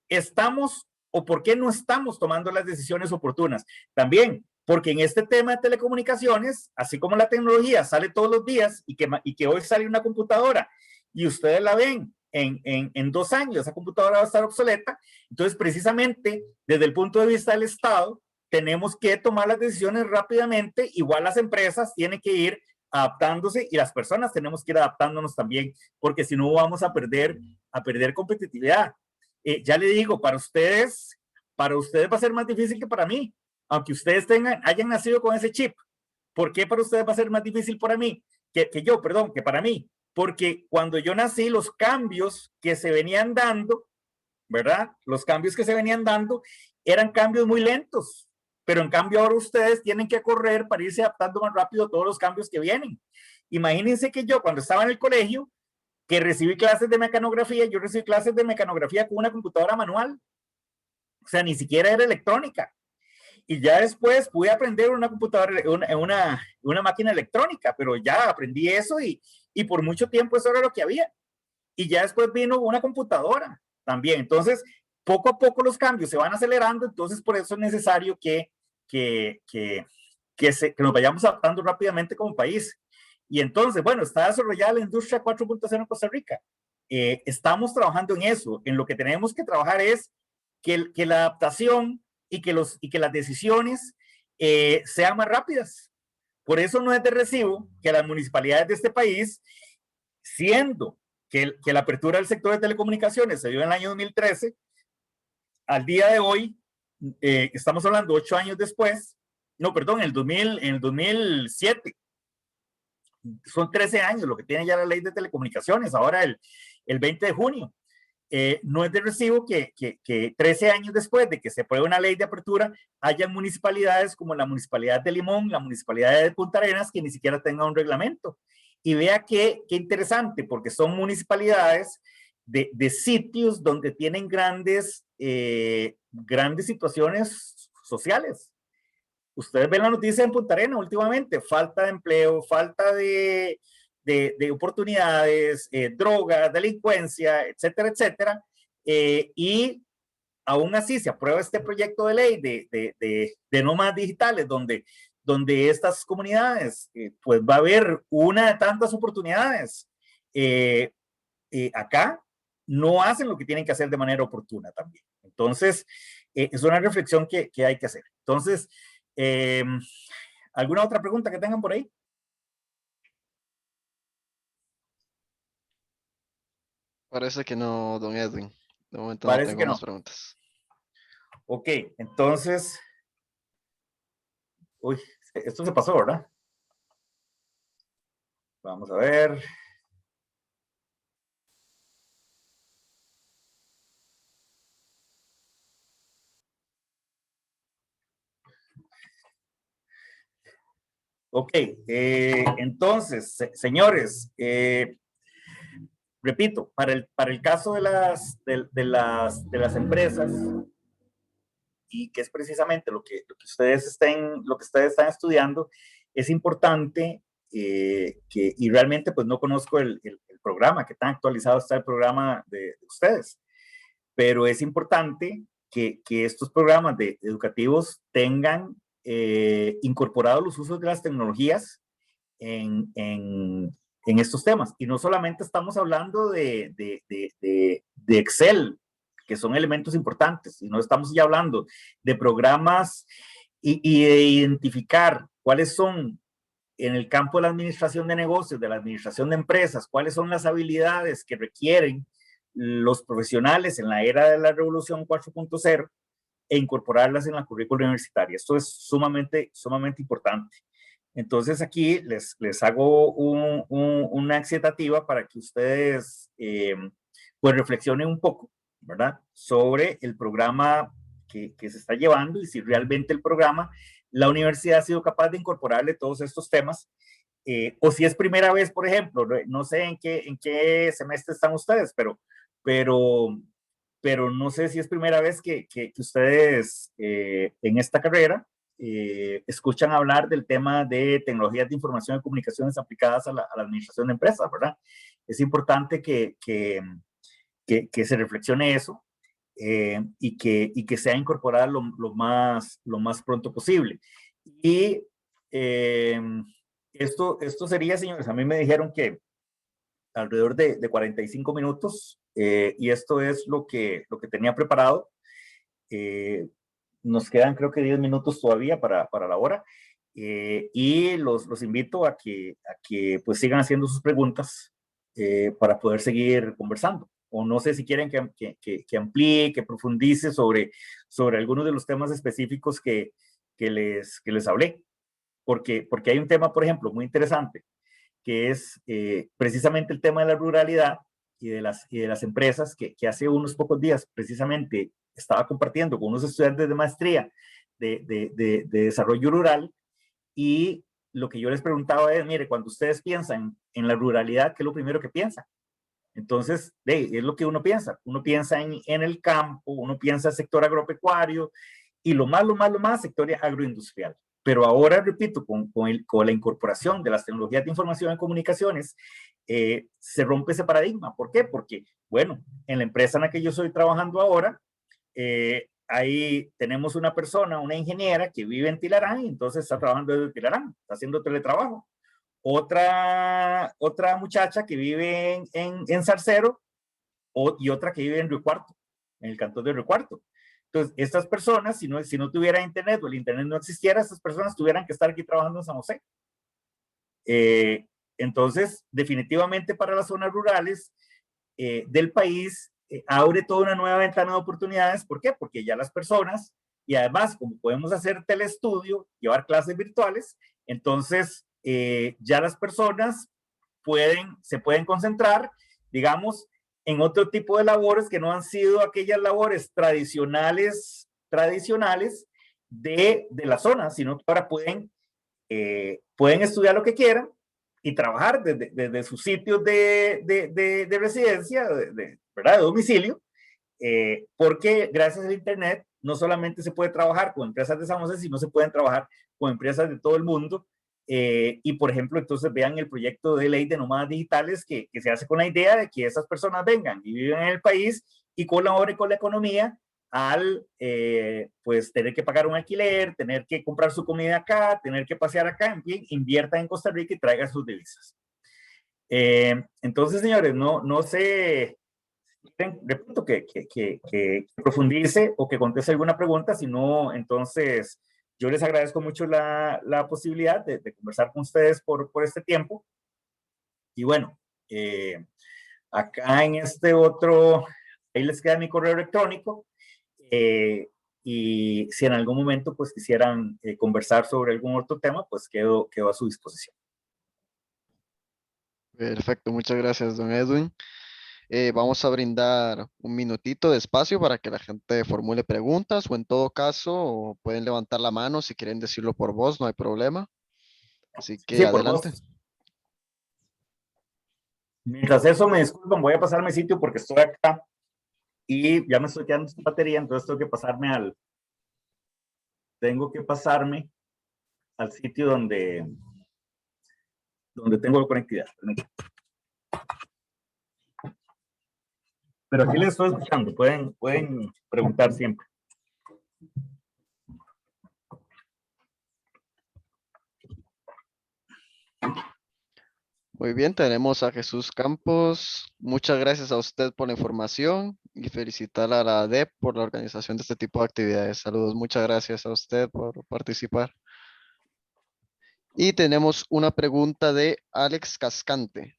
Speaker 1: estamos o por qué no estamos tomando las decisiones oportunas? También, porque en este tema de telecomunicaciones, así como la tecnología sale todos los días y que hoy sale una computadora y ustedes la ven en 2 años, esa computadora va a estar obsoleta. Entonces, precisamente, desde el punto de vista del Estado, tenemos que tomar las decisiones rápidamente. Igual las empresas tienen que ir adaptándose y las personas tenemos que ir adaptándonos también, porque si no vamos a perder competitividad. Ya le digo, para ustedes va a ser más difícil que para mí, aunque ustedes hayan nacido con ese chip. ¿Por qué para ustedes va a ser más difícil para mí? Que para mí. Porque cuando yo nací, los cambios que se venían dando, ¿verdad? Los cambios que se venían dando eran cambios muy lentos. Pero en cambio ahora ustedes tienen que correr para irse adaptando más rápido a todos los cambios que vienen. Imagínense que yo cuando estaba en el colegio, que recibí clases de mecanografía, yo recibí clases de mecanografía con una computadora manual, o sea, ni siquiera era electrónica. Y ya después pude aprender una computadora, una máquina electrónica, pero ya aprendí eso y por mucho tiempo eso era lo que había. Y ya después vino una computadora también. Entonces, poco a poco los cambios se van acelerando, entonces por eso es necesario que nos vayamos adaptando rápidamente como país. Y entonces, bueno, está desarrollada la industria 4.0 en Costa Rica. Estamos trabajando en eso. En lo que tenemos que trabajar es que la adaptación y que las decisiones sean más rápidas. Por eso no es de recibo que las municipalidades de este país, siendo que la apertura del sector de telecomunicaciones se dio en el año 2013, al día de hoy, estamos hablando 8 años después, no, perdón, en el 2007, son 13 años lo que tiene ya la ley de telecomunicaciones, ahora el 20 de junio. No es de recibo que 13 años después de que se apruebe una ley de apertura, haya municipalidades como la Municipalidad de Limón, la Municipalidad de Punta Arenas, que ni siquiera tengan un reglamento. Y vea qué interesante, porque son municipalidades de sitios donde tienen grandes situaciones sociales. Ustedes ven la noticia en Punta Arenas últimamente, falta de empleo, falta de oportunidades, drogas, delincuencia, etcétera, etcétera. Y aún así se aprueba este proyecto de ley de nómadas digitales, donde estas comunidades, pues va a haber una de tantas oportunidades. Acá no hacen lo que tienen que hacer de manera oportuna también. Entonces, es una reflexión que hay que hacer. Entonces, ¿alguna otra pregunta que tengan por ahí?
Speaker 2: Parece que no, don Edwin. De momento no
Speaker 1: Parece
Speaker 2: tengo
Speaker 1: que
Speaker 2: más
Speaker 1: no.
Speaker 2: preguntas.
Speaker 1: Ok, entonces, uy, esto se pasó, ¿verdad? Vamos a ver. Ok, entonces, señores, repito, para el caso de las empresas, y que es precisamente lo que ustedes están estudiando, es importante y realmente pues no conozco el programa, que tan actualizado está el programa de ustedes, pero es importante que estos programas educativos tengan incorporados los usos de las tecnologías en estos temas. Y no solamente estamos hablando de Excel, que son elementos importantes, sino estamos ya hablando de programas y de identificar cuáles son en el campo de la administración de negocios, de la administración de empresas, cuáles son las habilidades que requieren los profesionales en la era de la revolución 4.0 e incorporarlas en la currícula universitaria. Esto es sumamente importante. Entonces aquí les hago una excitativa para que ustedes pues reflexionen un poco, ¿verdad? Sobre el programa que se está llevando y si realmente el programa, la universidad ha sido capaz de incorporarle todos estos temas, o si es primera vez, por ejemplo, no sé en qué semestre están ustedes, pero, pero no sé si es primera vez que ustedes en esta carrera escuchan hablar del tema de tecnologías de información y comunicaciones aplicadas a la administración de empresas, ¿verdad? Es importante que se reflexione eso y que sea incorporada lo más pronto posible. Y eh, esto sería, señores, a mí me dijeron que alrededor de 45 minutos y esto es lo que tenía preparado. Nos quedan creo que 10 minutos todavía para la hora y los invito a que pues sigan haciendo sus preguntas para poder seguir conversando. O no sé si quieren que amplíe, que profundice sobre algunos de los temas específicos que les hablé. Porque hay un tema, por ejemplo, muy interesante, que es precisamente el tema de la ruralidad y de las empresas que hace unos pocos días precisamente estaba compartiendo con unos estudiantes de maestría de desarrollo rural y lo que yo les preguntaba es, mire, cuando ustedes piensan en la ruralidad, ¿qué es lo primero que piensan? Entonces, es lo que uno piensa en el campo, uno piensa en el sector agropecuario y lo más, sector agroindustrial. Pero ahora, repito, con la incorporación de las tecnologías de información y comunicaciones, se rompe ese paradigma. ¿Por qué? Porque, bueno, en la empresa en la que yo estoy trabajando ahora, ahí tenemos una persona, una ingeniera que vive en Tilarán y entonces está trabajando desde Tilarán, está haciendo teletrabajo. Otra muchacha que vive en Zarcero y otra que vive en Río Cuarto, en el cantón de Río Cuarto. Entonces, estas personas, si no tuviera internet o el internet no existiera, estas personas tuvieran que estar aquí trabajando en San José. Entonces, definitivamente para las zonas rurales del país, abre toda una nueva ventana de oportunidades. ¿Por qué? Porque ya las personas, y además, como podemos hacer telestudio, llevar clases virtuales, entonces ya las personas se pueden concentrar, digamos, en otro tipo de labores que no han sido aquellas labores tradicionales de la zona, sino que ahora pueden estudiar lo que quieran y trabajar desde sus sitios de residencia, ¿verdad? De domicilio, porque gracias al Internet no solamente se puede trabajar con empresas de San José, sino se pueden trabajar con empresas de todo el mundo. Y por ejemplo, entonces vean el proyecto de ley de nómadas digitales que se hace con la idea de que esas personas vengan y vivan en el país y colaboren con la economía al pues tener que pagar un alquiler, tener que comprar su comida acá, tener que pasear acá, en fin, inviertan en Costa Rica y traigan sus divisas. Entonces, señores, no sé, repito, que profundice o que conteste alguna pregunta, si no, entonces yo les agradezco mucho la posibilidad de conversar con ustedes por este tiempo. Y bueno, acá en este otro, ahí les queda mi correo electrónico. Y si en algún momento pues quisieran conversar sobre algún otro tema, pues quedo a su disposición.
Speaker 2: Perfecto, muchas gracias, don Edwin. Vamos a brindar un minutito de espacio para que la gente formule preguntas o en todo caso pueden levantar la mano si quieren decirlo por voz, no hay problema. Así que
Speaker 1: Sí, por
Speaker 2: adelante.
Speaker 1: vos. Mientras eso, me disculpan, voy a pasarme sitio porque estoy acá y ya me estoy quedando sin batería, entonces tengo que pasarme al sitio donde tengo conectividad. Pero aquí les estoy escuchando, pueden preguntar siempre.
Speaker 2: Muy bien, tenemos a Jesús Campos. Muchas gracias a usted por la información y felicitar a la ADEP por la organización de este tipo de actividades. Saludos, muchas gracias a usted por participar. Y tenemos una pregunta de Alex Cascante.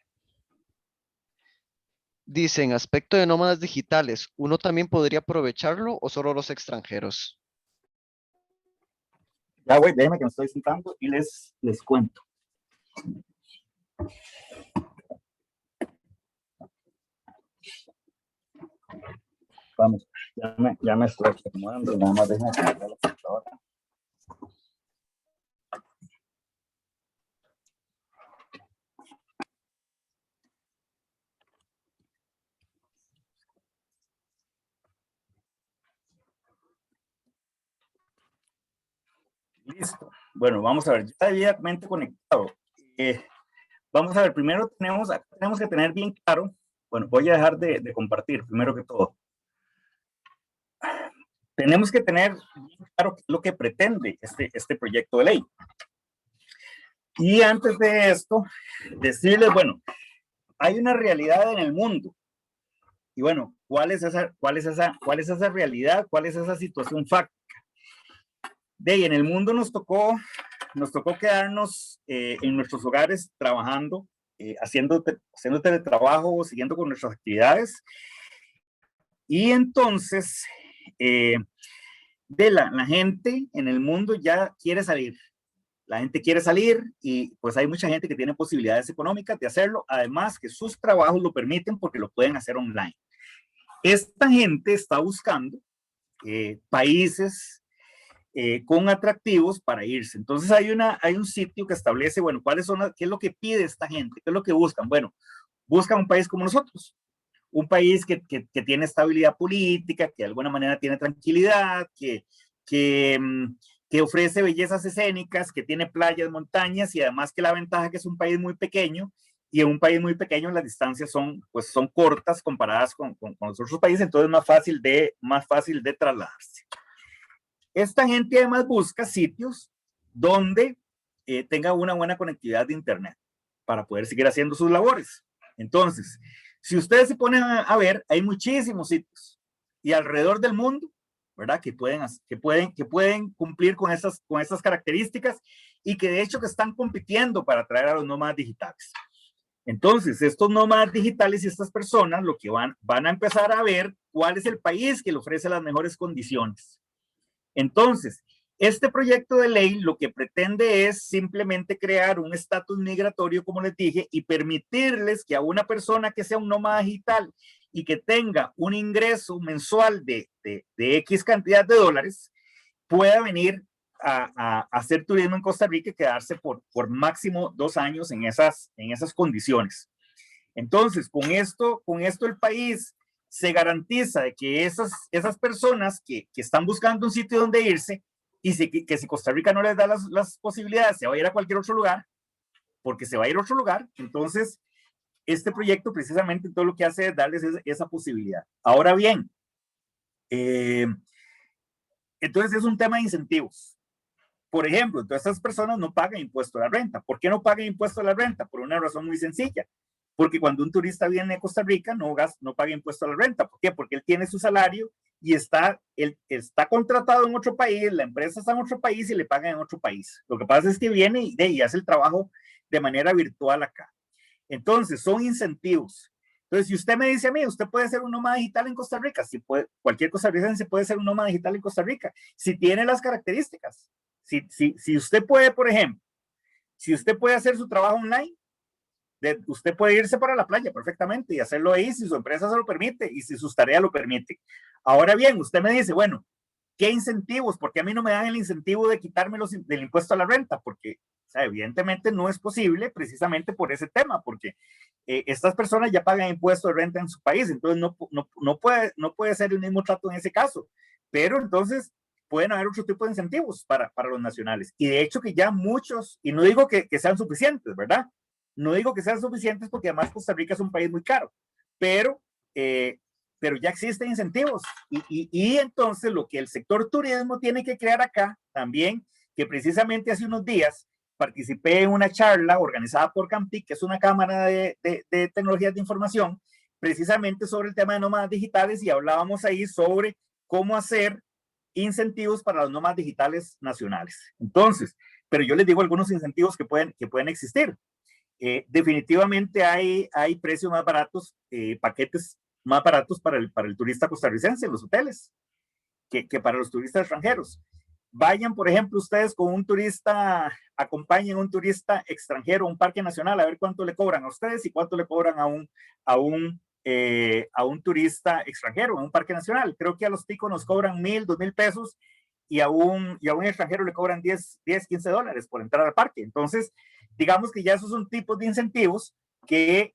Speaker 2: Dice, en aspecto de nómadas digitales, ¿uno también podría aprovecharlo o solo los extranjeros?
Speaker 1: Ya, güey, déjenme que me estoy sentando y les cuento. Vamos, ya me estoy acomodando, nada más déjenme cargar la computadora. Listo. Bueno, vamos a ver, ya está directamente conectado. Vamos a ver, primero tenemos que tener bien claro, bueno, voy a dejar de compartir, primero que todo. Tenemos que tener bien claro qué es lo que pretende este proyecto de ley. Y antes de esto, decirles, bueno, hay una realidad en el mundo. Y bueno, ¿cuál es esa realidad? ¿Cuál es esa situación fáctica? De ahí, en el mundo nos tocó quedarnos en nuestros hogares trabajando, haciendo teletrabajo, siguiendo con nuestras actividades. Y entonces, la gente en el mundo ya quiere salir. La gente quiere salir y pues hay mucha gente que tiene posibilidades económicas de hacerlo, además que sus trabajos lo permiten porque lo pueden hacer online. Esta gente está buscando países con atractivos para irse. Entonces hay un sitio que establece, bueno, qué es lo que pide esta gente, qué es lo que buscan. Bueno, buscan un país como nosotros, un país que tiene estabilidad política, que de alguna manera tiene tranquilidad, que, que ofrece bellezas escénicas, que tiene playas, montañas y además que la ventaja que es un país muy pequeño y en un país muy pequeño las distancias son cortas comparadas con los otros países, entonces es más fácil de trasladarse. Esta gente además busca sitios donde tenga una buena conectividad de internet para poder seguir haciendo sus labores. Entonces, si ustedes se ponen a ver, hay muchísimos sitios y alrededor del mundo, ¿verdad? Que pueden cumplir con estas características y que de hecho que están compitiendo para atraer a los nómadas digitales. Entonces, estos nómadas digitales y estas personas lo que van a empezar a ver cuál es el país que le ofrece las mejores condiciones. Entonces, este proyecto de ley lo que pretende es simplemente crear un estatus migratorio, como les dije, y permitirles que a una persona que sea un nómada digital y que tenga un ingreso mensual de X cantidad de dólares, pueda venir a hacer turismo en Costa Rica y quedarse por máximo 2 años en esas condiciones. Entonces, con esto el país se garantiza de que esas personas que están buscando un sitio donde irse y que si Costa Rica no les da las posibilidades, se va a ir a cualquier otro lugar, porque se va a ir a otro lugar. Entonces, este proyecto precisamente todo lo que hace es darles esa posibilidad. Ahora bien, entonces es un tema de incentivos. Por ejemplo, entonces estas personas no pagan impuesto a la renta. ¿Por qué no pagan impuesto a la renta? Por una razón muy sencilla. Porque cuando un turista viene a Costa Rica no paga impuesto a la renta. ¿Por qué? Porque él tiene su salario y él está contratado en otro país, la empresa está en otro país y le pagan en otro país. Lo que pasa es que viene y hace el trabajo de manera virtual acá. Entonces, son incentivos. Entonces, si usted me dice a mí, usted puede ser un nómada digital en Costa Rica, cualquier costarricense puede ser un nómada digital en Costa Rica, si tiene las características. Si usted puede, por ejemplo, si usted puede hacer su trabajo online, usted puede irse para la playa perfectamente y hacerlo ahí si su empresa se lo permite y si sus tareas lo permiten. Ahora bien, usted me dice, bueno, ¿qué incentivos? Porque a mí no me dan el incentivo de quitarme del impuesto a la renta, porque o sea, evidentemente no es posible precisamente por ese tema, porque estas personas ya pagan impuesto de renta en su país, entonces no puede ser el mismo trato en ese caso. Pero entonces pueden haber otro tipo de incentivos para los nacionales. Y de hecho que ya muchos, y no digo que sean suficientes, ¿verdad? No digo que sean suficientes porque además Costa Rica es un país muy caro, pero ya existen incentivos y entonces lo que el sector turismo tiene que crear acá también, que precisamente hace unos días participé en una charla organizada por Campic, que es una cámara de tecnologías de información, precisamente sobre el tema de nómadas digitales y hablábamos ahí sobre cómo hacer incentivos para las normas digitales nacionales. Entonces, pero yo les digo algunos incentivos que pueden existir. Definitivamente hay precios más baratos, paquetes más baratos para el turista costarricense en los hoteles que para los turistas extranjeros. Vayan, por ejemplo, ustedes con un turista, acompañen a un turista extranjero a un parque nacional a ver cuánto le cobran a ustedes y cuánto le cobran a un turista extranjero en un parque nacional. Creo que a los ticos nos cobran 1,000, 2,000 pesos y a un extranjero le cobran 10, 15 dólares por entrar al parque. Entonces, digamos que ya esos son tipos de incentivos que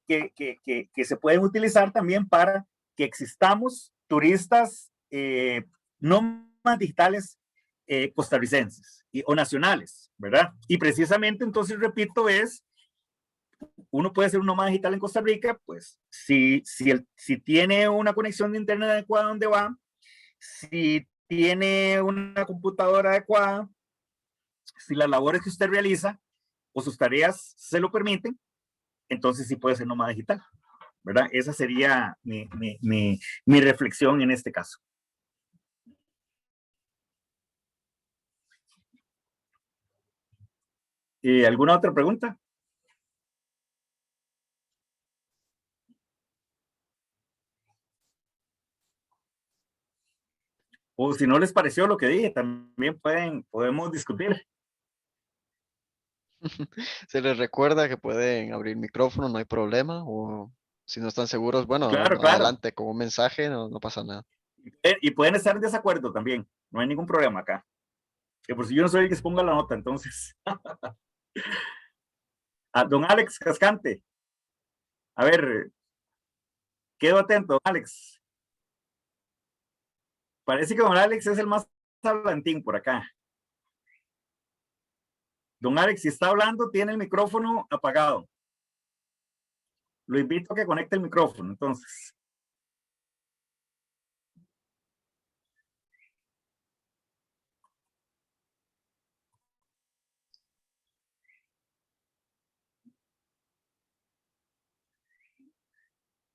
Speaker 1: se pueden utilizar también para que existamos turistas no más digitales costarricenses o nacionales, ¿verdad? Y precisamente, entonces, repito, uno puede ser un nómada digital en Costa Rica, pues si tiene una conexión de internet adecuada donde va, si tiene una computadora adecuada, si las labores que usted realiza o sus tareas se lo permiten, entonces sí puede ser nómada digital, ¿verdad? Esa sería mi reflexión en este caso. ¿Alguna otra pregunta? O si no les pareció lo que dije, también podemos discutir.
Speaker 2: Se les recuerda que pueden abrir micrófono, no hay problema. O si no están seguros, bueno,
Speaker 1: Claro, claro.
Speaker 2: adelante con un mensaje, no pasa nada.
Speaker 1: Y pueden estar en desacuerdo también, no hay ningún problema acá. Que por si yo no soy el que exponga la nota, entonces. A don Alex Cascante. A ver, quedo atento, Alex. Parece que don Alex es el más hablantín por acá. Don Alex, si está hablando, tiene el micrófono apagado. Lo invito a que conecte el micrófono, entonces.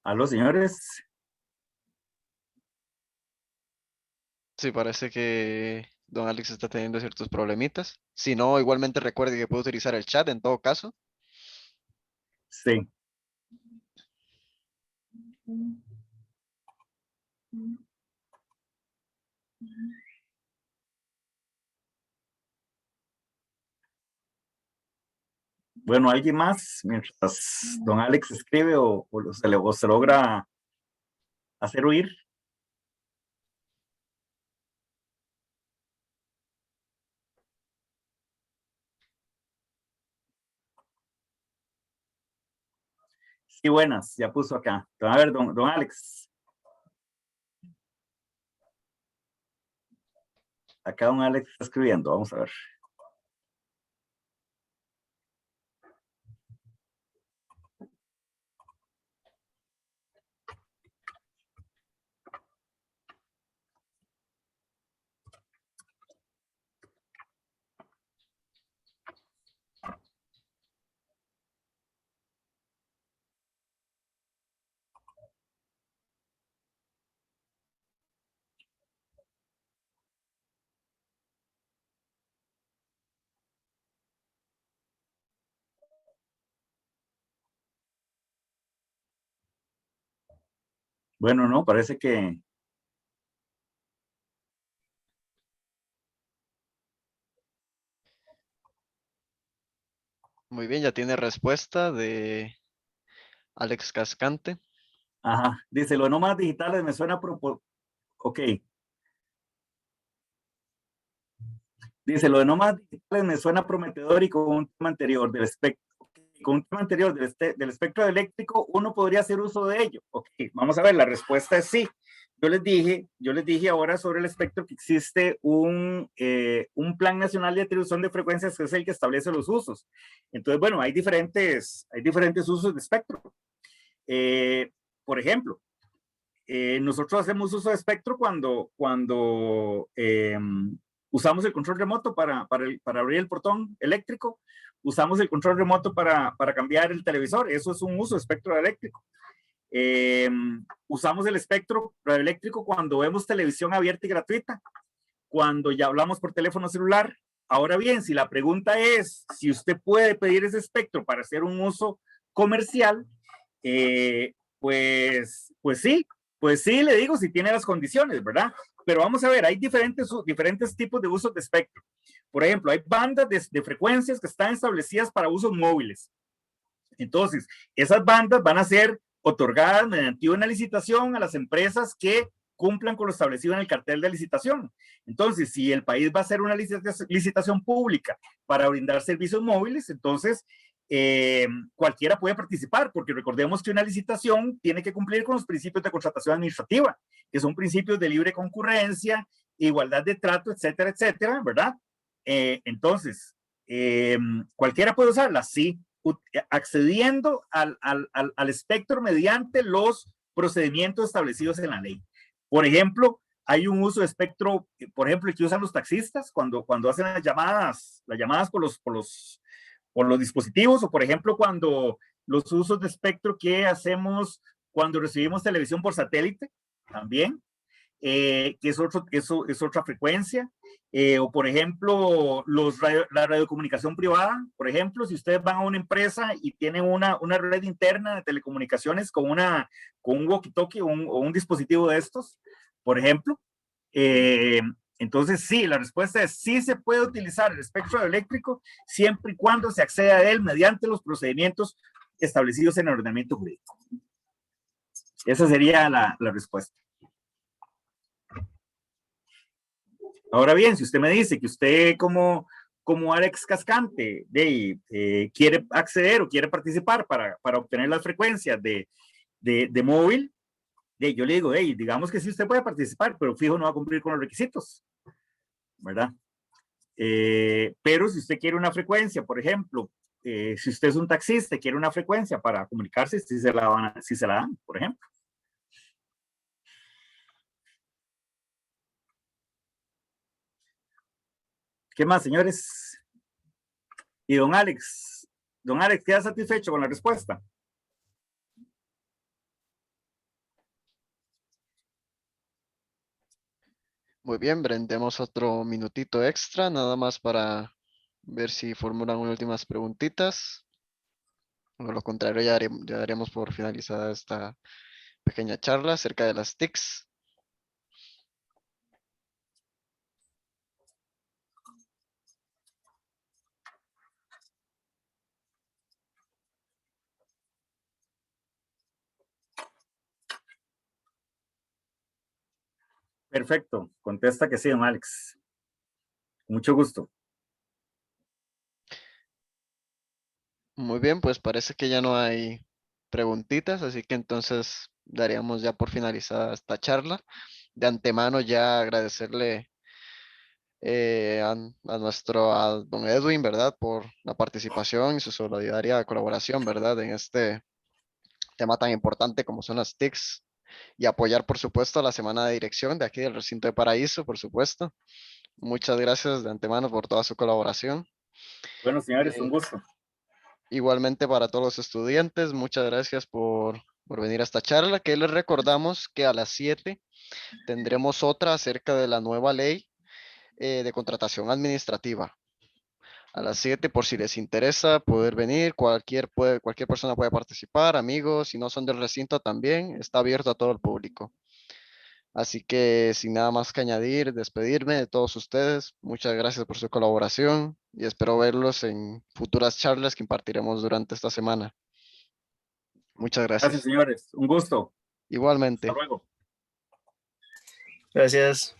Speaker 1: Aló, señores.
Speaker 2: Sí, parece que don Alex está teniendo ciertos problemitas. Si no, igualmente recuerde que puede utilizar el chat en todo caso.
Speaker 1: Sí. Bueno, ¿alguien más? Mientras don Alex escribe o se logra hacer oír. Sí, buenas, ya puso acá. A ver, don Alex. Acá don Alex está escribiendo, vamos a ver. Bueno, no, parece que...
Speaker 2: Muy bien, ya tiene respuesta de Alex Cascante.
Speaker 1: Ajá, dice, lo nómadas digitales me suena... Ok. Dice, lo de nómadas digitales me suena prometedor y con un tema anterior del espectro. Con un tema anterior del espectro eléctrico, uno podría hacer uso de ello. Ok, vamos a ver, la respuesta es sí. Yo les dije ahora sobre el espectro que existe un plan nacional de atribución de frecuencias que es el que establece los usos. Entonces, bueno, hay diferentes usos de espectro. Por ejemplo, nosotros hacemos uso de espectro cuando usamos el control remoto para abrir el portón eléctrico, usamos el control remoto para cambiar el televisor, eso es un uso de espectro eléctrico. Usamos el espectro radioeléctrico cuando vemos televisión abierta y gratuita, cuando ya hablamos por teléfono celular. Ahora bien, si la pregunta es si usted puede pedir ese espectro para hacer un uso comercial, pues sí, le digo, si tiene las condiciones, ¿verdad? Pero vamos a ver, hay diferentes tipos de usos de espectro. Por ejemplo, hay bandas de frecuencias que están establecidas para usos móviles. Entonces, esas bandas van a ser otorgadas mediante una licitación a las empresas que cumplan con lo establecido en el cartel de licitación. Entonces, si el país va a hacer una licitación pública para brindar servicios móviles, entonces cualquiera puede participar, porque recordemos que una licitación tiene que cumplir con los principios de contratación administrativa, que son principios de libre concurrencia, igualdad de trato, etcétera, etcétera, ¿verdad? Entonces, cualquiera puede usarla, sí, accediendo al espectro mediante los procedimientos establecidos en la ley. Por ejemplo, hay un uso de espectro, por ejemplo, que usan los taxistas cuando hacen las llamadas por los dispositivos, o por ejemplo, cuando los usos de espectro que hacemos cuando recibimos televisión por satélite, también, que es otra frecuencia. O por ejemplo, la radiocomunicación privada, por ejemplo, si ustedes van a una empresa y tienen una red interna de telecomunicaciones con un walkie-talkie o un dispositivo de estos, por ejemplo, entonces sí, la respuesta es sí se puede utilizar el espectro eléctrico siempre y cuando se acceda a él mediante los procedimientos establecidos en el ordenamiento jurídico. Esa sería la respuesta. Ahora bien, si usted me dice que usted como Alex Cascante quiere acceder o quiere participar para obtener las frecuencias de móvil, yo le digo, digamos que sí usted puede participar, pero fijo no va a cumplir con los requisitos, ¿verdad? Pero si usted quiere una frecuencia, por ejemplo, si usted es un taxista y quiere una frecuencia para comunicarse, si se la dan, por ejemplo. ¿Qué más, señores? Y don Alex, ¿queda satisfecho con la respuesta?
Speaker 2: Muy bien, brindemos otro minutito extra, nada más para ver si formulan unas últimas preguntitas. O lo contrario, ya daremos por finalizada esta pequeña charla acerca de las TICs.
Speaker 1: Perfecto, contesta que sí, don Alex. Mucho gusto.
Speaker 2: Muy bien, pues parece que ya no hay preguntitas, así que entonces daríamos ya por finalizada esta charla. De antemano ya agradecerle a don Edwin, ¿verdad? Por la participación y su solidaria colaboración, ¿verdad? En este tema tan importante como son las TICs y apoyar, por supuesto, a la semana de dirección de aquí del recinto de Paraíso, por supuesto. Muchas gracias de antemano por toda su colaboración.
Speaker 1: Bueno, señores, un
Speaker 2: Eh,
Speaker 1: gusto.
Speaker 2: Igualmente para todos los estudiantes, muchas gracias por venir a esta charla, que les recordamos que a las 7 tendremos otra acerca de la nueva ley de contratación administrativa. A las 7 por si les interesa poder venir, cualquier persona puede participar, amigos, si no son del recinto también, está abierto a todo el público. Así que sin nada más que añadir, despedirme de todos ustedes. Muchas gracias por su colaboración y espero verlos en futuras charlas que impartiremos durante esta semana. Muchas
Speaker 1: Gracias,
Speaker 2: gracias.
Speaker 1: señores. Un gusto. Hasta
Speaker 2: Igualmente.
Speaker 1: luego.
Speaker 3: Gracias.